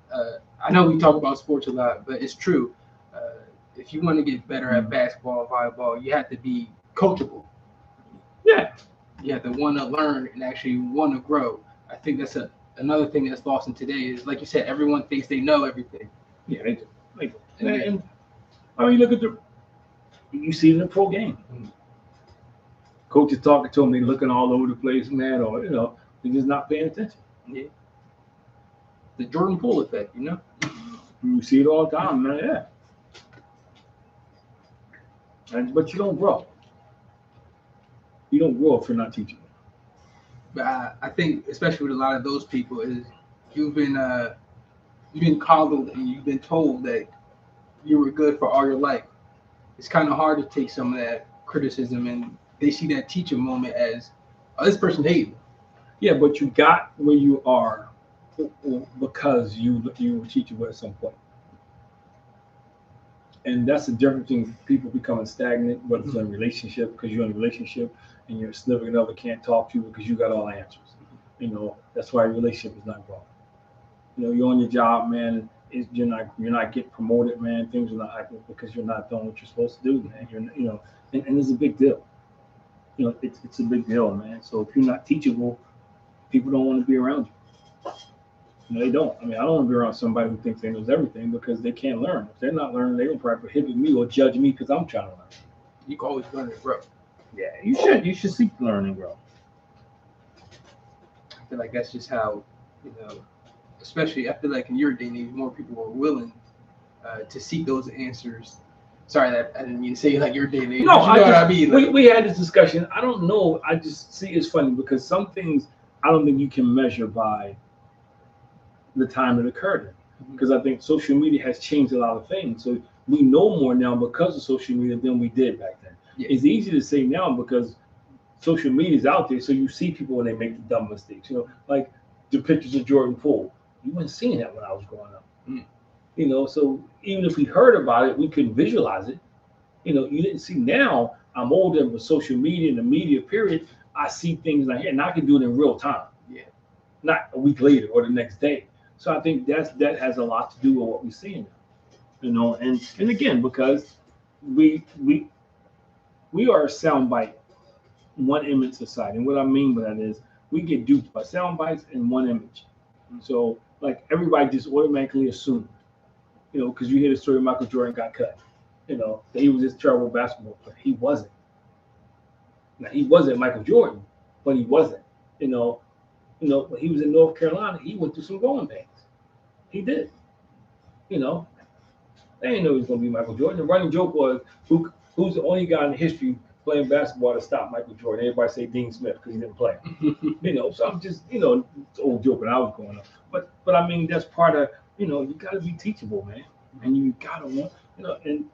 I know we talk about sports a lot, but it's true. If you want to get better at basketball, volleyball, you have to be coachable. Yeah. You have to want to learn and actually want to grow. I think that's another thing that's lost in today is, like you said, everyone thinks they know everything. Yeah, they do. And I mean, look at you see it in the pro game. Coach is talking to them, they looking all over the place, man, or they're just not paying attention. Yeah. The Jordan Poole effect, You see it all the time, man. Yeah. But you don't grow. You don't grow if you're not teaching. But I think, especially with a lot of those people, is you've been coddled and you've been told that you were good for all your life. It's kind of hard to take some of that criticism, and they see that teacher moment as, oh, this person hates me. Yeah, but you got where you are because you were teachable at some point. And that's the difference between people becoming stagnant, whether it's in a relationship, because you're in a relationship and your significant other can't talk to you because you got all the answers. That's why a relationship is not growing. You're on your job, man. You're not getting promoted, man. Things are not happening because you're not doing what you're supposed to do, man. And it's a big deal. It's a big deal, man. So if you're not teachable, people don't want to be around you. They don't. I don't want to be around somebody who thinks they knows everything because they can't learn. If they're not learning, they're going to probably prohibit me or judge me because I'm trying to learn. You can always learn and grow. Yeah, you should. You should seek to learn and grow. I feel like that's just how, especially I feel like in your day and age, more people are willing to seek those answers. Sorry, that I didn't mean to say like your day and age. No, what I mean. Like, we had this discussion. I don't know. I just see it's funny because some things I don't think you can measure by the time it occurred in. Because I think social media has changed a lot of things. So we know more now because of social media than we did back then. Yeah. It's easy to say now because social media is out there, so you see people when they make the dumb mistakes. Like the pictures of Jordan Poole. You weren't seeing that when I was growing up. So even if we heard about it, we couldn't visualize it. You didn't see. Now I'm older, with social media and the media period, I see things like here, and I can do it in real time. Yeah. Not a week later or the next day. So I think that has a lot to do with what we're seeing now. And again, because we are a soundbite, one image society. And what I mean by that is we get duped by sound bites and one image. So like everybody just automatically assumed, because you hear the story Michael Jordan got cut, that he was this terrible basketball player. He wasn't. Now he wasn't Michael Jordan, but he wasn't. When he was in North Carolina, he went through some growing pains. He did. They didn't know he was going to be Michael Jordan. The running joke was, who's the only guy in history playing basketball to stop Michael Jordan? Everybody say Dean Smith because he didn't play. So I'm just, it's an old joke when I was growing up. But I mean, that's part of, you got to be teachable, man. and you gotta want, and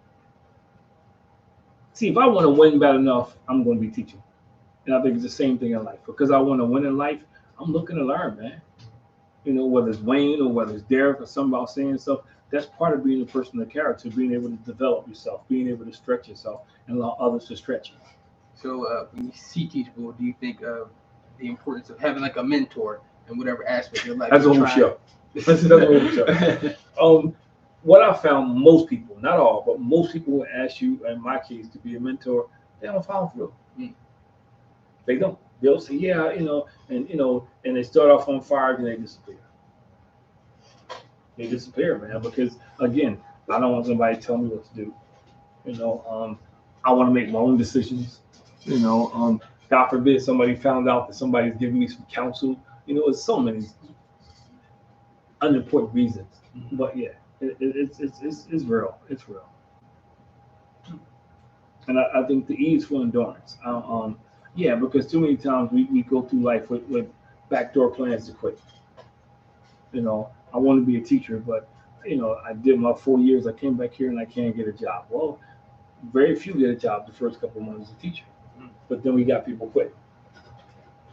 see, if I want to win bad enough, I'm going to be teaching. And I think it's the same thing in life. Because I want to win in life, I'm looking to learn, man. Whether it's Wayne or whether it's Derek or somebody else saying stuff, that's part of being a person of character, being able to develop yourself, being able to stretch yourself, and allow others to stretch you. So when you see teachable, do you think of the importance of having like a mentor in whatever aspect of your life? That's a whole show. That's another whole show. What I found, most people, not all, but most people who ask you, in my case, to be a mentor, they don't follow through. They don't. They'll say, yeah, and they start off on fire and they disappear. They disappear, man, because again, I don't want somebody to tell me what to do. I want to make my own decisions. God forbid somebody found out that somebody's giving me some counsel. It's so many unimportant reasons. But yeah, it's real. It's real. And I think the E is for endurance. Yeah, because too many times we go through life with backdoor plans to quit. I want to be a teacher, but I did my 4 years. I came back here and I can't get a job. Well, very few get a job the first couple of months as a teacher, but then we got people quit.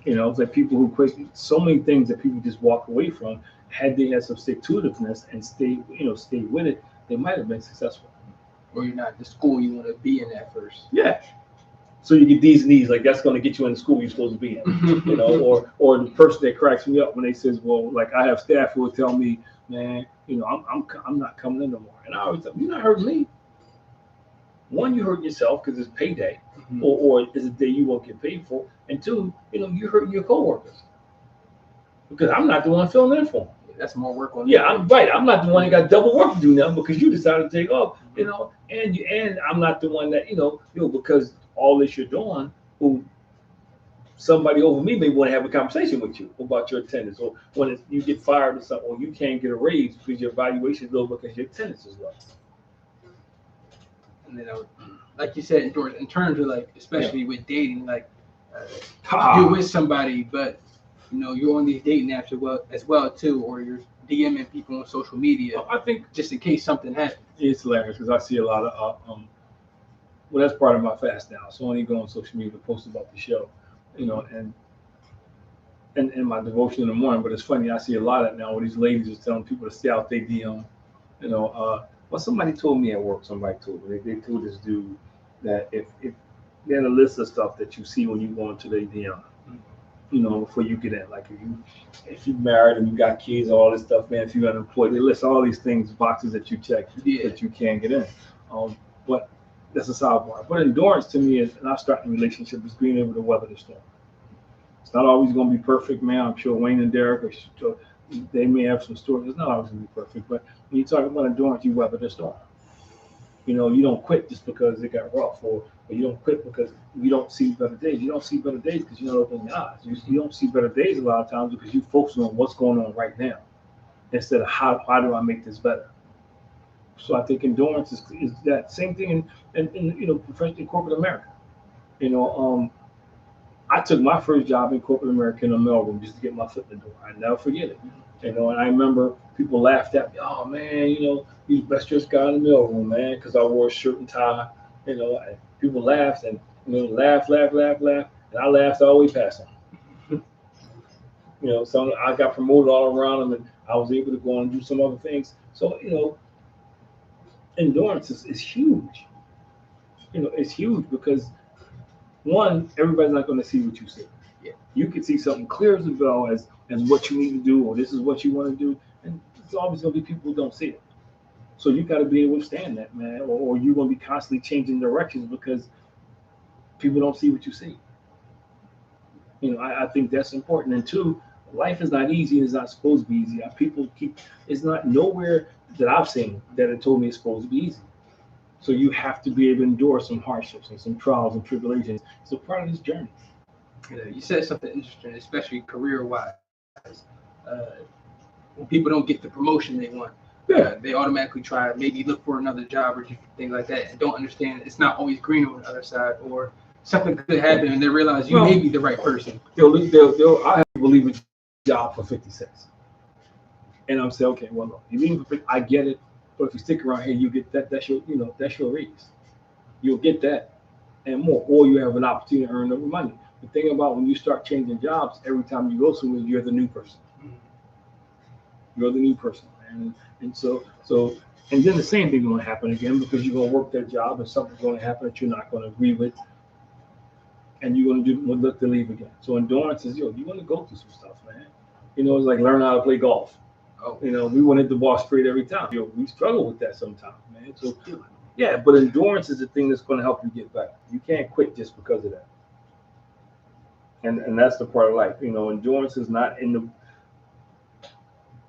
It's like people who quit. So many things that people just walk away from. Had they had some stick-to-itiveness and stayed with it, they might have been successful. Or you're not the school you want to be in at first. Yeah. So you get D's and E's, like that's going to get you in the school you're supposed to be in, or the person that cracks me up when they says, well, like I have staff who will tell me, man, I'm not coming in no more, and I always tell them, you're not hurting me. One, you hurt yourself because it's payday, or it's a day you won't get paid for, and two, you're hurting your coworkers because I'm not the one filling in for them. That's more work on. Yeah, I'm right. I'm not the one that got double work to do now because you decided to take off, and I'm not the one that because all this you're doing, who somebody over me may want to have a conversation with you about your attendance, or when you get fired or something, or you can't get a raise because your evaluation is low because your attendance is low. And then, like you said, in terms of like, especially with dating, like you're with somebody, but you're on these dating apps as well too, or you're DMing people on social media. I think just in case something happens. It's hilarious because I see a lot of well, that's part of my fast now. So I only go on social media to post about the show, and my devotion in the morning. But it's funny, I see a lot of it now where these ladies are telling people to stay out their DM. Well, somebody told me at work, somebody told me, they told this dude that if they had a list of stuff that you see when you go into their DM, before you get in, like if you're married and you got kids, all this stuff, man, if you're unemployed, they list all these things, boxes that you check that you can't get in. But that's a sidebar. But endurance to me is, and I start in a relationship, is being able to weather the storm. It's not always going to be perfect, man. I'm sure Wayne and Derek, they may have some stories. It's not always going to be perfect. But when you talk about endurance, you weather the storm. You don't quit just because it got rough, or you don't quit because you don't see better days. You don't see better days because you don't open your eyes. You don't see better days a lot of times because you focus on what's going on right now instead of how do I make this better. So I think endurance is that same thing in professional corporate America. I took my first job in corporate America in a mailroom just to get my foot in the door. I never forget it. And I remember people laughed at me. Oh man, you're the best dressed guy in the mailroom, man, because I wore a shirt and tie. And people laughed and laugh, and I laughed all the way past them. So I got promoted all around them, and I was able to go on and do some other things. So endurance is huge. It's huge because one, everybody's not going to see what you see. Yeah. You can see something clear as a bell as what you need to do, or this is what you want to do, and there's always going to be people who don't see it. So you got to be able to stand that, man, or you're going to be constantly changing directions because people don't see what you see. I think that's important. And two, life is not easy, and it's not supposed to be easy. It's not nowhere that I've seen that it told me it's supposed to be easy. So you have to be able to endure some hardships and some trials and tribulations. It's a part of this journey. You said something interesting, especially career-wise. When people don't get the promotion they want, they automatically try, maybe look for another job or things like that, and don't understand it's not always green on the other side, or something could happen and they realize you may be the right person. I have people leave a job for 50 cents. And I'm saying, okay, well, look, you leave for 50, I get it, But if you stick around here, you get that. That's your raise. You'll get that and more, or you have an opportunity to earn other money. The thing about when you start changing jobs, every time you go somewhere, you're the new person. You're the new person, man. And and then the same thing is going to happen again because you're going to work that job and something's going to happen that you're not going to agree with, and you're going to look to leave again. So endurance is, you're going to go through some stuff, man. It's like learning how to play golf. Oh. We went at the ball straight every time. We struggle with that sometimes, man. So yeah, but endurance is the thing that's going to help you get better. You can't quit just because of that. And that's the part of life. Endurance is not in the.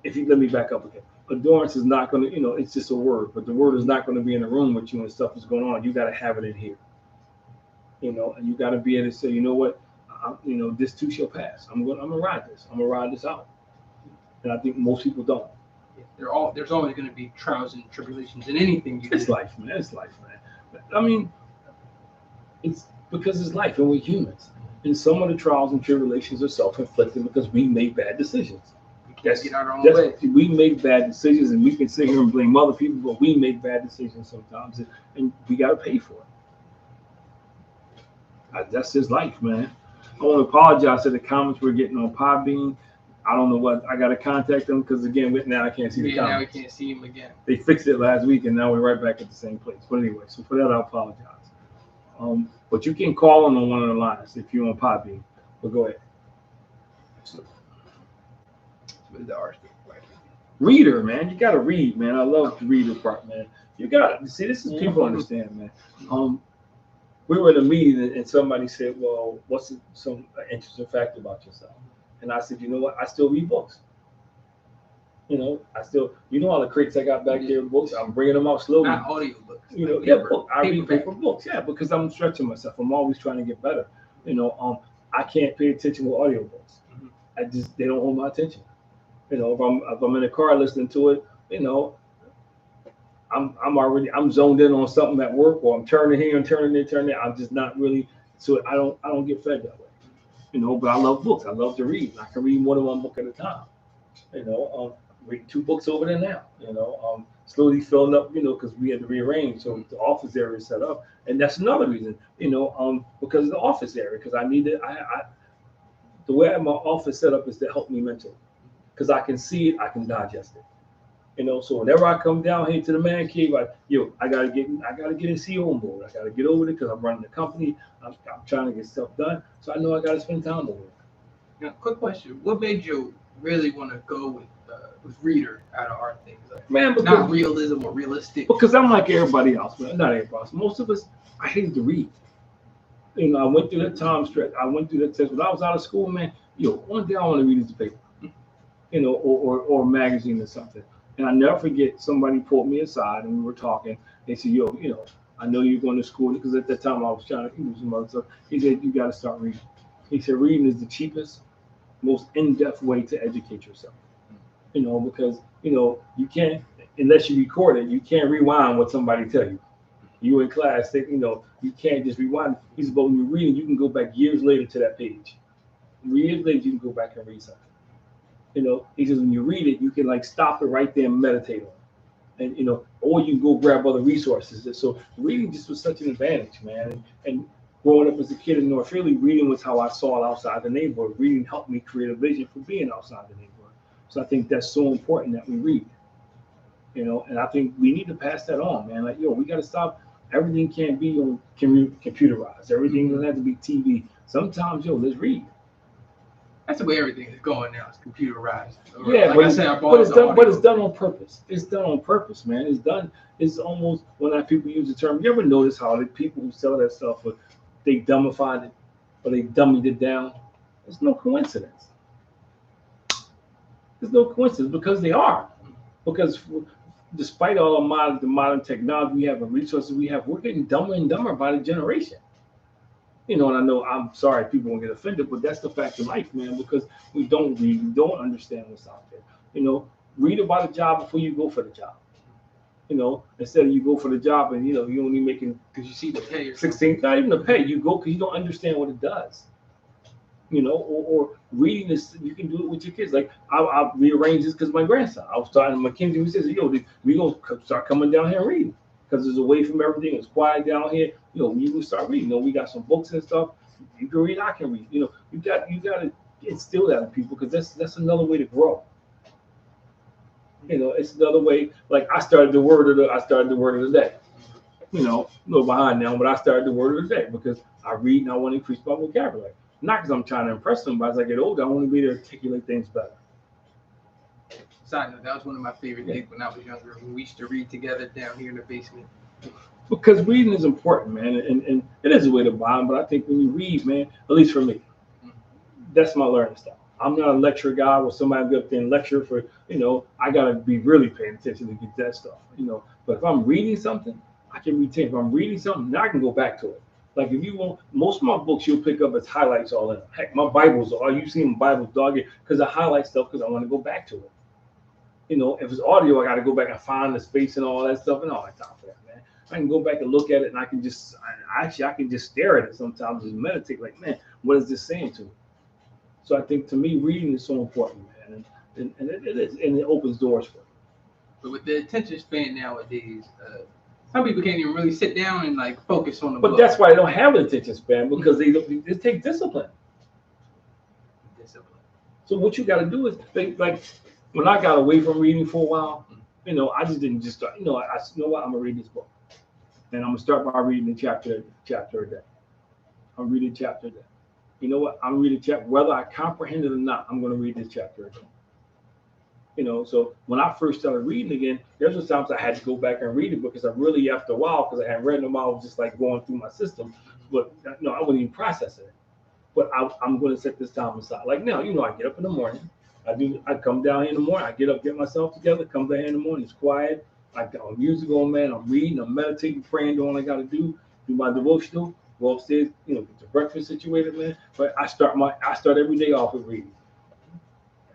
Let me back up again. Endurance is not going to, it's just a word, but the word is not going to be in the room with you when stuff is going on. You got to have it in here. And you got to be able to say, you know what, this too shall pass. I'm gonna ride this. I'm gonna ride this out. And I think most people don't. There's always going to be trials and tribulations in anything you do. It's life, man. It's life, man. I mean, it's because it's life, and we're humans. And some of the trials and tribulations are self-inflicted because we make bad decisions. Get out our own way. We make bad decisions, and we can sit here and blame other people, but we make bad decisions sometimes, and we got to pay for it. That's just life, man. I want to apologize for the comments we're getting on Podbean. I don't know what I got to contact them because again, now I can't see the comments. Now we can't see them again. They fixed it last week, and now we're right back at the same place. But anyway, so for that, I apologize. But you can call on one of the lines if you're on Podbean. But go ahead. The art. Reader, man, you gotta read, man. I love the reader part, man. You gotta see. This is people understand, man. We were in a meeting and somebody said, "Well, what's some interesting fact about yourself?" And I said, "You know what? I still read books. I still, all the crates I got back there, books. I'm bringing them out slowly. Not audio books. I read paper books. Yeah, because I'm stretching myself. I'm always trying to get better. I can't pay attention with audio books. They don't hold my attention. If I'm in a car listening to it, I'm zoned in on something at work, or I'm turning here and turning there. I'm just not really. So I don't get fed that way. But I love books. I love to read. I can read more than one book at a time. Reading 2 books over there now. Slowly filling up. Because we had to rearrange, so the office area is set up, and that's another reason. Because of the office area. Because I need it. The way my office set up is to help me mentally. Because I can see it, I can digest it. So whenever I come down here to the man cave, I gotta get in CEO mode. I gotta get over it because I'm running the company. I'm trying to get stuff done. So I know I gotta spend time over it. Now, quick question: what made you really want to go with reader out of art things? Man, because, not realism or realistic. Because I'm like everybody else, man. Not everybody else. Most of us, I hated to read. I went through that time stretch. I went through that test when I was out of school, man. One day I want to read is the paper. Or a magazine or something. And I never forget, somebody pulled me aside and we were talking. They said, I know you're going to school, because at that time I was trying to do some other stuff. He said, you got to start reading. He said, reading is the cheapest, most in-depth way to educate yourself. Because, you can't, unless you record it, you can't rewind what somebody tell you. You in class, you can't just rewind. He said, but when you're reading, you can go back years later to that page. Years later, you can go back and read something. He says, when you read it, you can stop it right there and meditate on it. And, or you can go grab other resources. So reading just was such an advantage, man. And growing up as a kid in North Philly, reading was how I saw it outside the neighborhood. Reading helped me create a vision for being outside the neighborhood. So I think that's so important that we read, and I think we need to pass that on, man. We got to stop. Everything can't be computerized. Everything doesn't have to be TV. Sometimes, let's read. That's the way everything is going now. It's computerized. Yeah, but it's done on purpose. It's done on purpose, man. It's done. It's almost, when people use the term. You ever notice how the people who sell that stuff, they dumbified it or they dummied it down? There's no coincidence. There's no coincidence because they are. Because despite all the modern technology we have and resources we have, we're getting dumber and dumber by the generation. And I know, I'm sorry people won't get offended, but that's the fact of life, man, because we don't read, we don't understand what's out there. Read about a job before you go for the job. Instead of you go for the job and, you're only making, because you see the pay, 16, not even the pay, you go because you don't understand what it does. or reading this, you can do it with your kids. Like I rearranged this because my grandson. I was talking to Mackenzie, who says, "Yo, we gonna start coming down here and reading because it's away from everything. It's quiet down here. We will start reading. We got some books and stuff. You can read, I can read. You got to instill that in people because that's another way to grow. It's another way. Like I started the word of the day. A little behind now, but I started the word of the day because I read and I want to increase my vocabulary. Not because I'm trying to impress them, but as I get older, I want to be able to articulate things better. Side note, that was one of my favorite things when I was younger. We used to read together down here in the basement. Because reading is important, man, and it is a way to bond. But I think when you read, man, at least for me, that's my learning style. I'm not a lecture guy where somebody get up there and lecture for, I got to be really paying attention to get that stuff, But if I'm reading something, I can retain. If I'm reading something, now I can go back to it. Like if you want, most of my books you'll pick up as highlights all in them. Heck, my Bibles are, you see my Bibles, dog, because I highlight stuff because I want to go back to it. If it's audio, I got to go back and find the space and all that stuff and all that time for that, man. I can go back and look at it and I can just, I can just stare at it sometimes and meditate like, man, what is this saying to me? So I think to me, reading is so important, man. And it is, and it opens doors for you. But with the attention span nowadays, some people can't even really sit down and like focus on the book. But that's why they don't have an attention span because it takes discipline. So what you got to do is like when I got away from reading for a while, I just didn't just start. I what, I'm gonna read this book, and I'm gonna start by reading a chapter a day. I'm reading chapter a day. You know what? I'm reading chapter whether I comprehend it or not. I'm gonna read this chapter a day. So when I first started reading again, there's some times I had to go back and read it because I really, after a while, because I hadn't read them, I was just like going through my system. But I wasn't even processing it. But I'm going to set this time aside. Like now, I get up in the morning. I come down here in the morning. I get up, get myself together, come down here in the morning. It's quiet. I got music on, man. I'm reading, I'm meditating, praying, doing what I got to do my devotional, go upstairs, get the breakfast situated, man. But I start every day off with reading.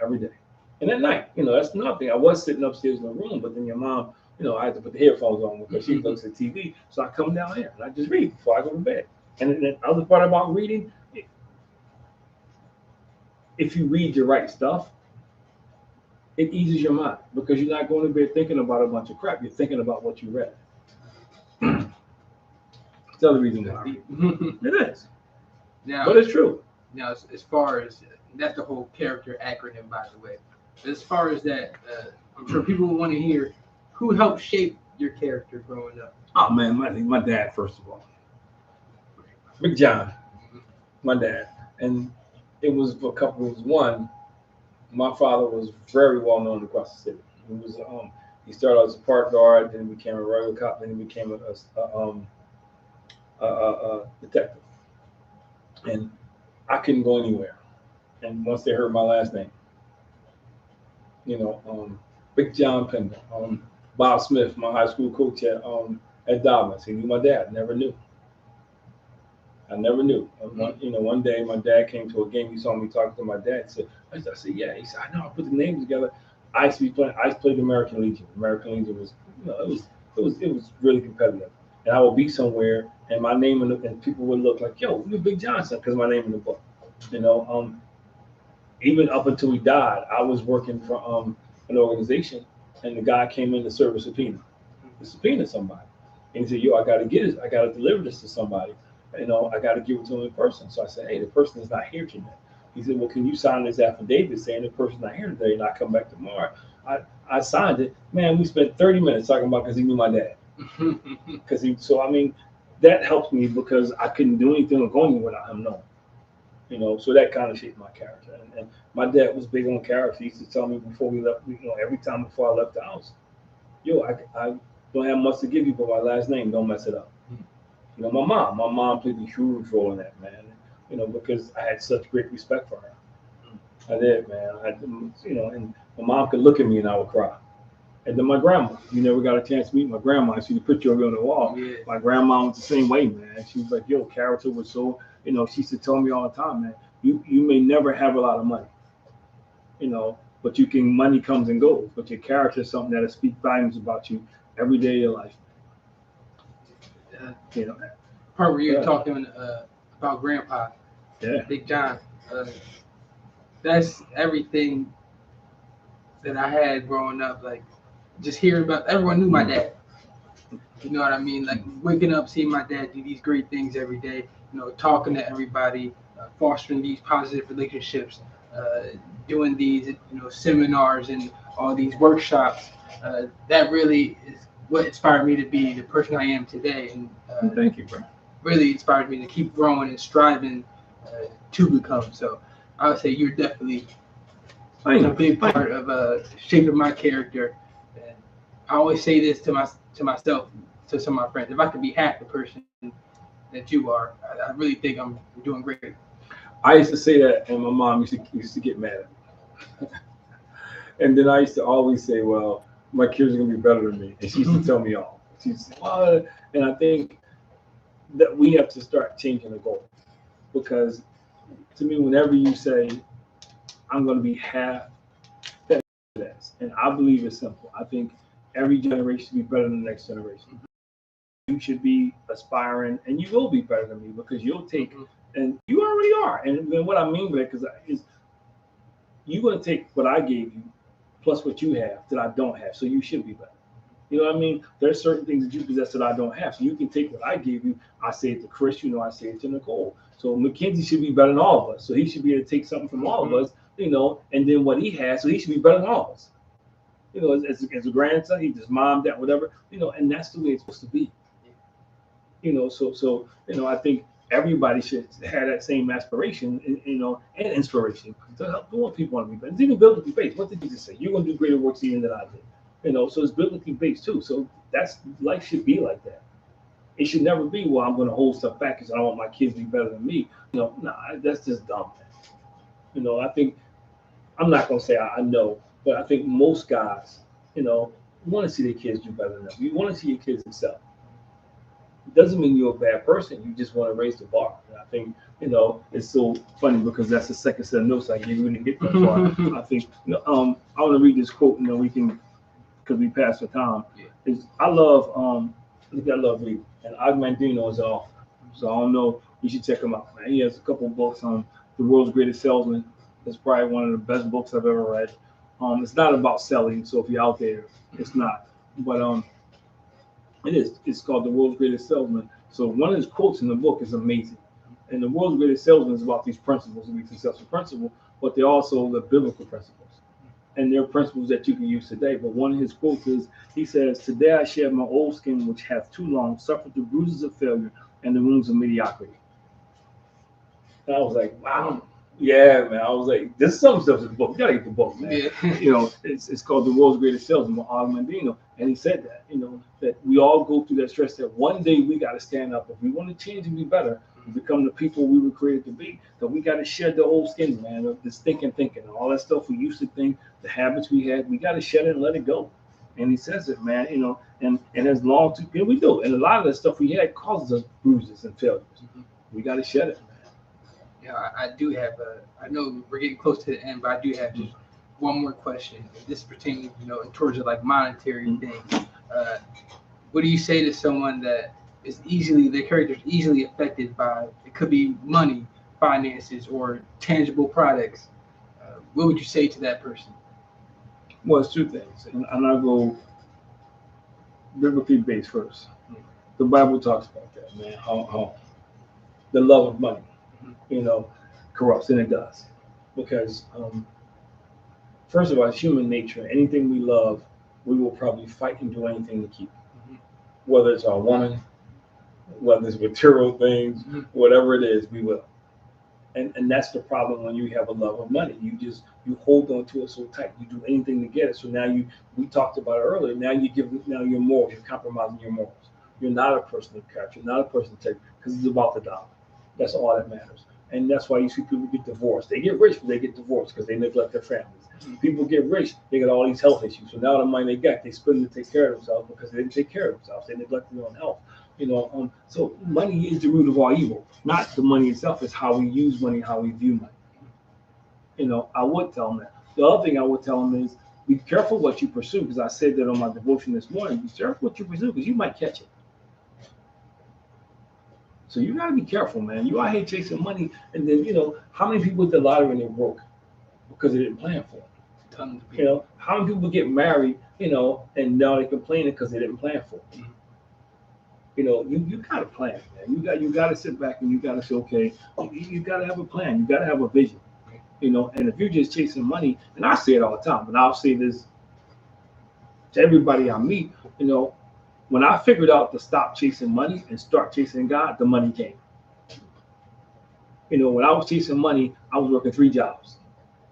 Every day. And at night, that's another thing. I was sitting upstairs in the room, but then your mom, I had to put the headphones on because she looks at TV. So I come down here and I just read before I go to bed. And then the other part about reading, if you read the right stuff, it eases your mind because you're not going to bed thinking about a bunch of crap. You're thinking about what you read. It's the other reason why. It is. Now, but it's true. Now, as far as that's the whole character acronym, by the way. As far as that, I'm sure people will want to hear who helped shape your character growing up. Oh man, my dad first of all, Big John, my dad, and it was for a couple of reasons. One, my father was very well known across the city. He started as a park guard, then he became a regular cop, then he became a detective, and I couldn't go anywhere. And once they heard my last name, Big John Pender, Bob Smith, my high school coach at Dobbins, he knew my dad. Never knew. I never knew. One day my dad came to a game. He saw me talking to my dad. I said, yeah. He said, I know. I put the names together. I used to play the American Legion. American Legion was, it was really competitive. And I would be somewhere, and my name and people would look like, yo, you're Big Johnson, because my name in the book. Even up until he died, I was working for an organization, and the guy came in to serve a subpoena. To subpoena somebody, and he said, yo, I got to deliver this to somebody. I got to give it to him in person. So I said, hey, the person is not here today. He said, well, can you sign this affidavit saying the person's not here today and I come back tomorrow? I signed it. Man, we spent 30 minutes talking about because he knew my dad. That helped me because I couldn't do anything or go anywhere without him knowing. So that kind of shaped my character. And my dad was big on character. He used to tell me before we left, every time before I left the house, yo, I don't have much to give you, but my last name, don't mess it up. My mom played a huge role in that, man. Because I had such great respect for her. I did, man. And my mom could look at me and I would cry. And then my grandma, you never got a chance to meet my grandma. She put you on the wall. Yeah. My grandma was the same way, man. She was like, yo, character was so, she used to tell me all the time, man, you may never have a lot of money, but money comes and goes. But your character is something that'll speak volumes about you every day of your life. Part where you're talking about Grandpa, Big John. uh, that's everything that I had growing up. Like just hearing about everyone knew my dad. You know what I mean? Like waking up, seeing my dad do these great things every day. You know, talking to everybody, fostering these positive relationships, doing these seminars and all these workshops. That really is what inspired me to be the person I am today, and Thank you, bro. really inspired me to keep growing and striving to become. So I would say you're definitely a big part of shaping my character. And I always say this to myself, to some of my friends: if I could be half the person that you are, I really think I'm doing great. I used to say that, and my mom used to get mad at me. And then I used to always say, "Well, my kids are gonna be better than me," and she used to tell me off. She used to say, "Well," and I think that we have to start changing the goal, because to me, whenever you say, "I'm going to be half that," and I believe it's simple. I think every generation should be better than the next generation. You should be aspiring, and you will be better than me because you'll take, and you already are. And then what I mean by that, because is you're going to take what I gave you plus what you have that I don't have, so you should be better. You know what I mean? There's certain things that you possess that I don't have. So you can take what I gave you. I say it to Chris, I say it to Nicole. So Mackenzie should be better than all of us. So he should be able to take something from all of us, and then what he has, so he should be better than all of us. As a grandson, he just mom, dad, whatever, and that's the way it's supposed to be. So I think everybody should have that same aspiration, and inspiration to help what people want to be better. It's even biblically based. What did Jesus say? You're going to do greater works even than I did. So it's biblically based too. So that's life should be like that. It should never be, well, I'm going to hold stuff back because I don't want my kids to be better than me. Nah, that's just dumb. I think I'm not going to say I know, but I think most guys, want to see their kids do better than them. You want to see your kids excel. It doesn't mean you're a bad person. You just want to raise the bar. And I think, it's so funny because that's the second set of notes I gave you to get that far. I think, I want to read this quote, we can, because we passed the time. Is I love reading, and Agmandino is an author, so I don't know. You should check him out, man. He has a couple of books on The World's Greatest Salesman. It's probably one of the best books I've ever read. It's not about selling, so if you're out there, it's not. But it is. It's called The World's Greatest Salesman. So one of his quotes in the book is amazing. And The World's Greatest Salesman is about these principles, to be successful principles, but they're also the biblical principles. And they're principles that you can use today. But one of his quotes is, he says, "Today I shed my old skin, which hath too long suffered the bruises of failure and the wounds of mediocrity." And I was like, wow. Yeah, man. I was like, there's some stuff in the book. You gotta get the book, man. Yeah. It's called The World's Greatest Salesman by Og Mandino. And he said that, that we all go through that stress that one day we gotta stand up. If we want to change and be better, and become the people we were created to be, that we gotta shed the old skin, man, of this thinking, all that stuff we used to think, the habits we had, we gotta shed it and let it go. And he says it, man, and as long as we do. And a lot of the stuff we had causes us bruises and failures. We gotta shed it. Yeah, I do have I know we're getting close to the end, but I do have just one more question. This pertains, in terms of like monetary things. What do you say to someone that is their character is easily affected by, it could be money, finances, or tangible products? What would you say to that person? Well, it's two things, and I'll go biblically based first. The Bible talks about that, man. How the love of money, corrupts, and it does, because first of all, it's human nature. Anything we love, we will probably fight and do anything to keep. Whether it's our woman, whether it's material things, whatever it is, we will. And that's the problem when you have a love of money. You hold on to it so tight. You do anything to get it. So now we talked about it earlier. Now your morals. You're compromising your morals. You're not a person of character. You're not a person of integrity, because it's about the dollar. That's all that matters. And that's why you see people get divorced. They get rich, but they get divorced because they neglect their families. People get rich, they get all these health issues. So now the money they got, they spend it to take care of themselves because they didn't take care of themselves. They neglected their own health. So money is the root of all evil. Not the money itself. It's how we use money, how we view money. I would tell them that. The other thing I would tell them is, be careful what you pursue, because I said that on my devotion this morning. Be careful what you pursue, because you might catch it. So you got to be careful, man. You out here chasing money, and then how many people hit the lottery and they broke because they didn't plan for it. Tons of You people. know, how many people get married, and now they're complaining because they didn't plan for it. You got to plan, man. You got to sit back and you got to say, okay, you got to have a plan. You got to have a vision. And if you're just chasing money, and I say it all the time, and I'll say this to everybody I meet, when I figured out to stop chasing money and start chasing God, the money came. When I was chasing money, I was working 3 jobs,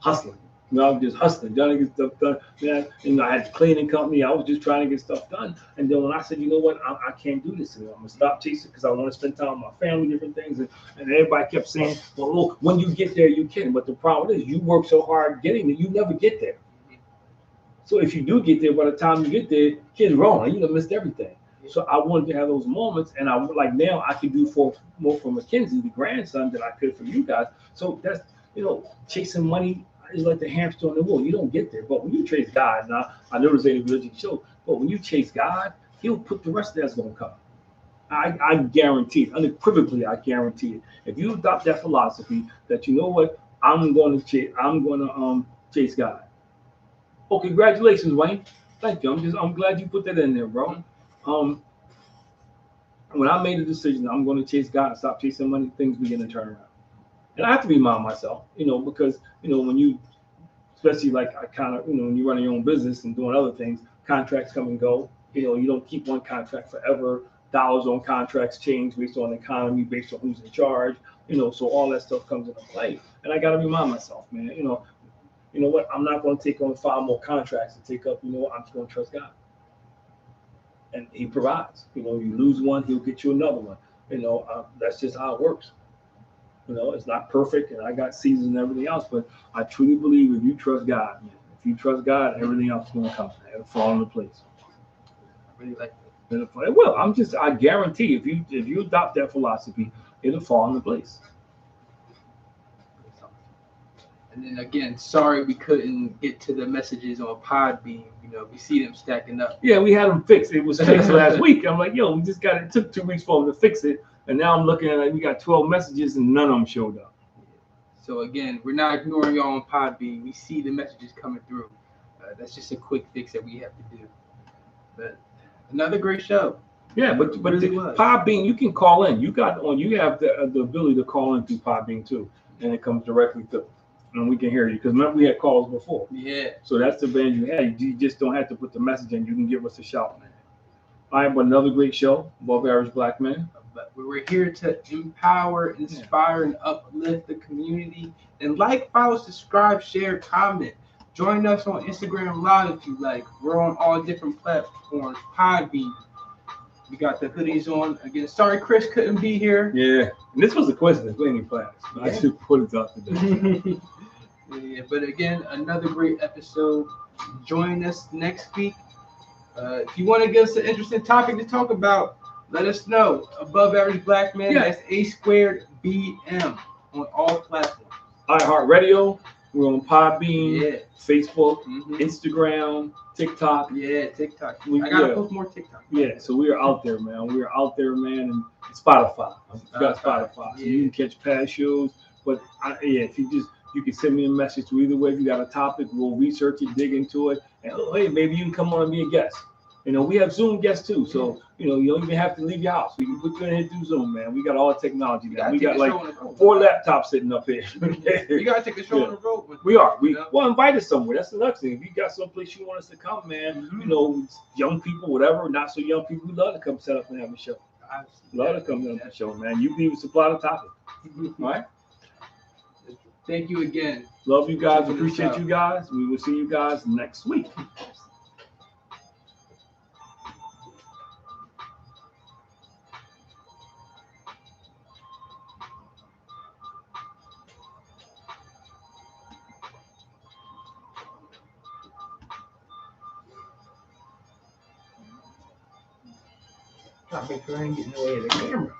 hustling. I was just hustling, trying to get stuff done. Man, I had a cleaning company. I was just trying to get stuff done. And then when I said, you know what, I can't do this anymore. I'm going to stop chasing because I want to spend time with my family, different things. And everybody kept saying, well, look, when you get there, you can. But the problem is you work so hard getting it, you never get there. So if you do get there, by the time you get there, kids wrong. You missed everything. So I wanted to have those moments, and I like now I can do more for Mackenzie, the grandson, than I could for you guys. So that's chasing money is like the hamster on the wheel. You don't get there, but when you chase God, now I know there's a religion show, but when you chase God, He'll put the rest of that's going to come. I guarantee it, unequivocally, I guarantee it. If you adopt that philosophy, that I'm going to chase God. Oh, congratulations, Wayne. Thank you. I'm glad you put that in there, bro. When I made the decision, I'm going to chase God and stop chasing money, things begin to turn around. And I have to remind myself, because when you, especially like I kind of, when you're running your own business and doing other things, contracts come and go. You don't keep one contract forever. Dollars on contracts change based on the economy, based on who's in charge. So all that stuff comes into play. And I got to remind myself, man, you know what? I'm not going to take on 5 more contracts to take up. I'm just going to trust God. And He provides. You lose one, He'll get you another one. That's just how it works. It's not perfect, and I got seasons and everything else, but I truly believe if you trust God, man, if you trust God, everything else is going to come. It'll fall into place. I really like that. It will. I guarantee if you adopt that philosophy, it'll fall into place. And then again, sorry we couldn't get to the messages on Podbean. We see them stacking up. Yeah, we had them fixed. It was fixed last week. I'm like, we just got it. It took 2 weeks for them to fix it. And now I'm looking at it, we got 12 messages and none of them showed up. So again, we're not ignoring y'all on Podbean. We see the messages coming through. That's just a quick fix that we have to do. But another great show. Yeah, but really Podbean, you can call in. You have the ability to call in through Podbean too, and it comes directly through, and we can hear you. Because remember we had calls before. Yeah. So that's the advantage you had. You just don't have to put the message in. You can give us a shout, man. All right, but another great show, Above Average Black Men. But we're here to empower, inspire, and uplift the community. And follow, subscribe, share, comment. Join us on Instagram Live if you like. We're on all different platforms. Podbean. We got the hoodies on. Again, sorry Chris couldn't be here. Yeah, and this was a coincidence. We ain't planned. I should put it out today. Yeah, but again, another great episode. Join us next week. If you want to give us an interesting topic to talk about, let us know. Above Average Black Man, that's A2BM on all platforms. iHeartRadio, we're on Podbean, Yeah. Facebook, Instagram, TikTok. Yeah, TikTok. I gotta post more TikTok. Yeah, so we are out there, man. We are out there, man, and Spotify. You got Spotify, so you can catch past shows. But if you can send me a message to either way. If you got a topic, we'll research it, dig into it, and hey, maybe you can come on and be a guest. We have Zoom guests too, so you don't even have to leave your house. We can put you in here through Zoom, man. We got all the technology now. We got like 4 laptops sitting up here. You gotta take the show on the road. We are. Well, invite us somewhere. That's the next thing. If you got someplace you want us to come, man, young people, whatever, not so young people, we love to come set up and have a show. Love to come and have a show, man. You can even supply the topic. All right. Thank you again. Love you guys. Appreciate you guys. We will see you guys next week. I'll make sure I ain't getting away with the camera.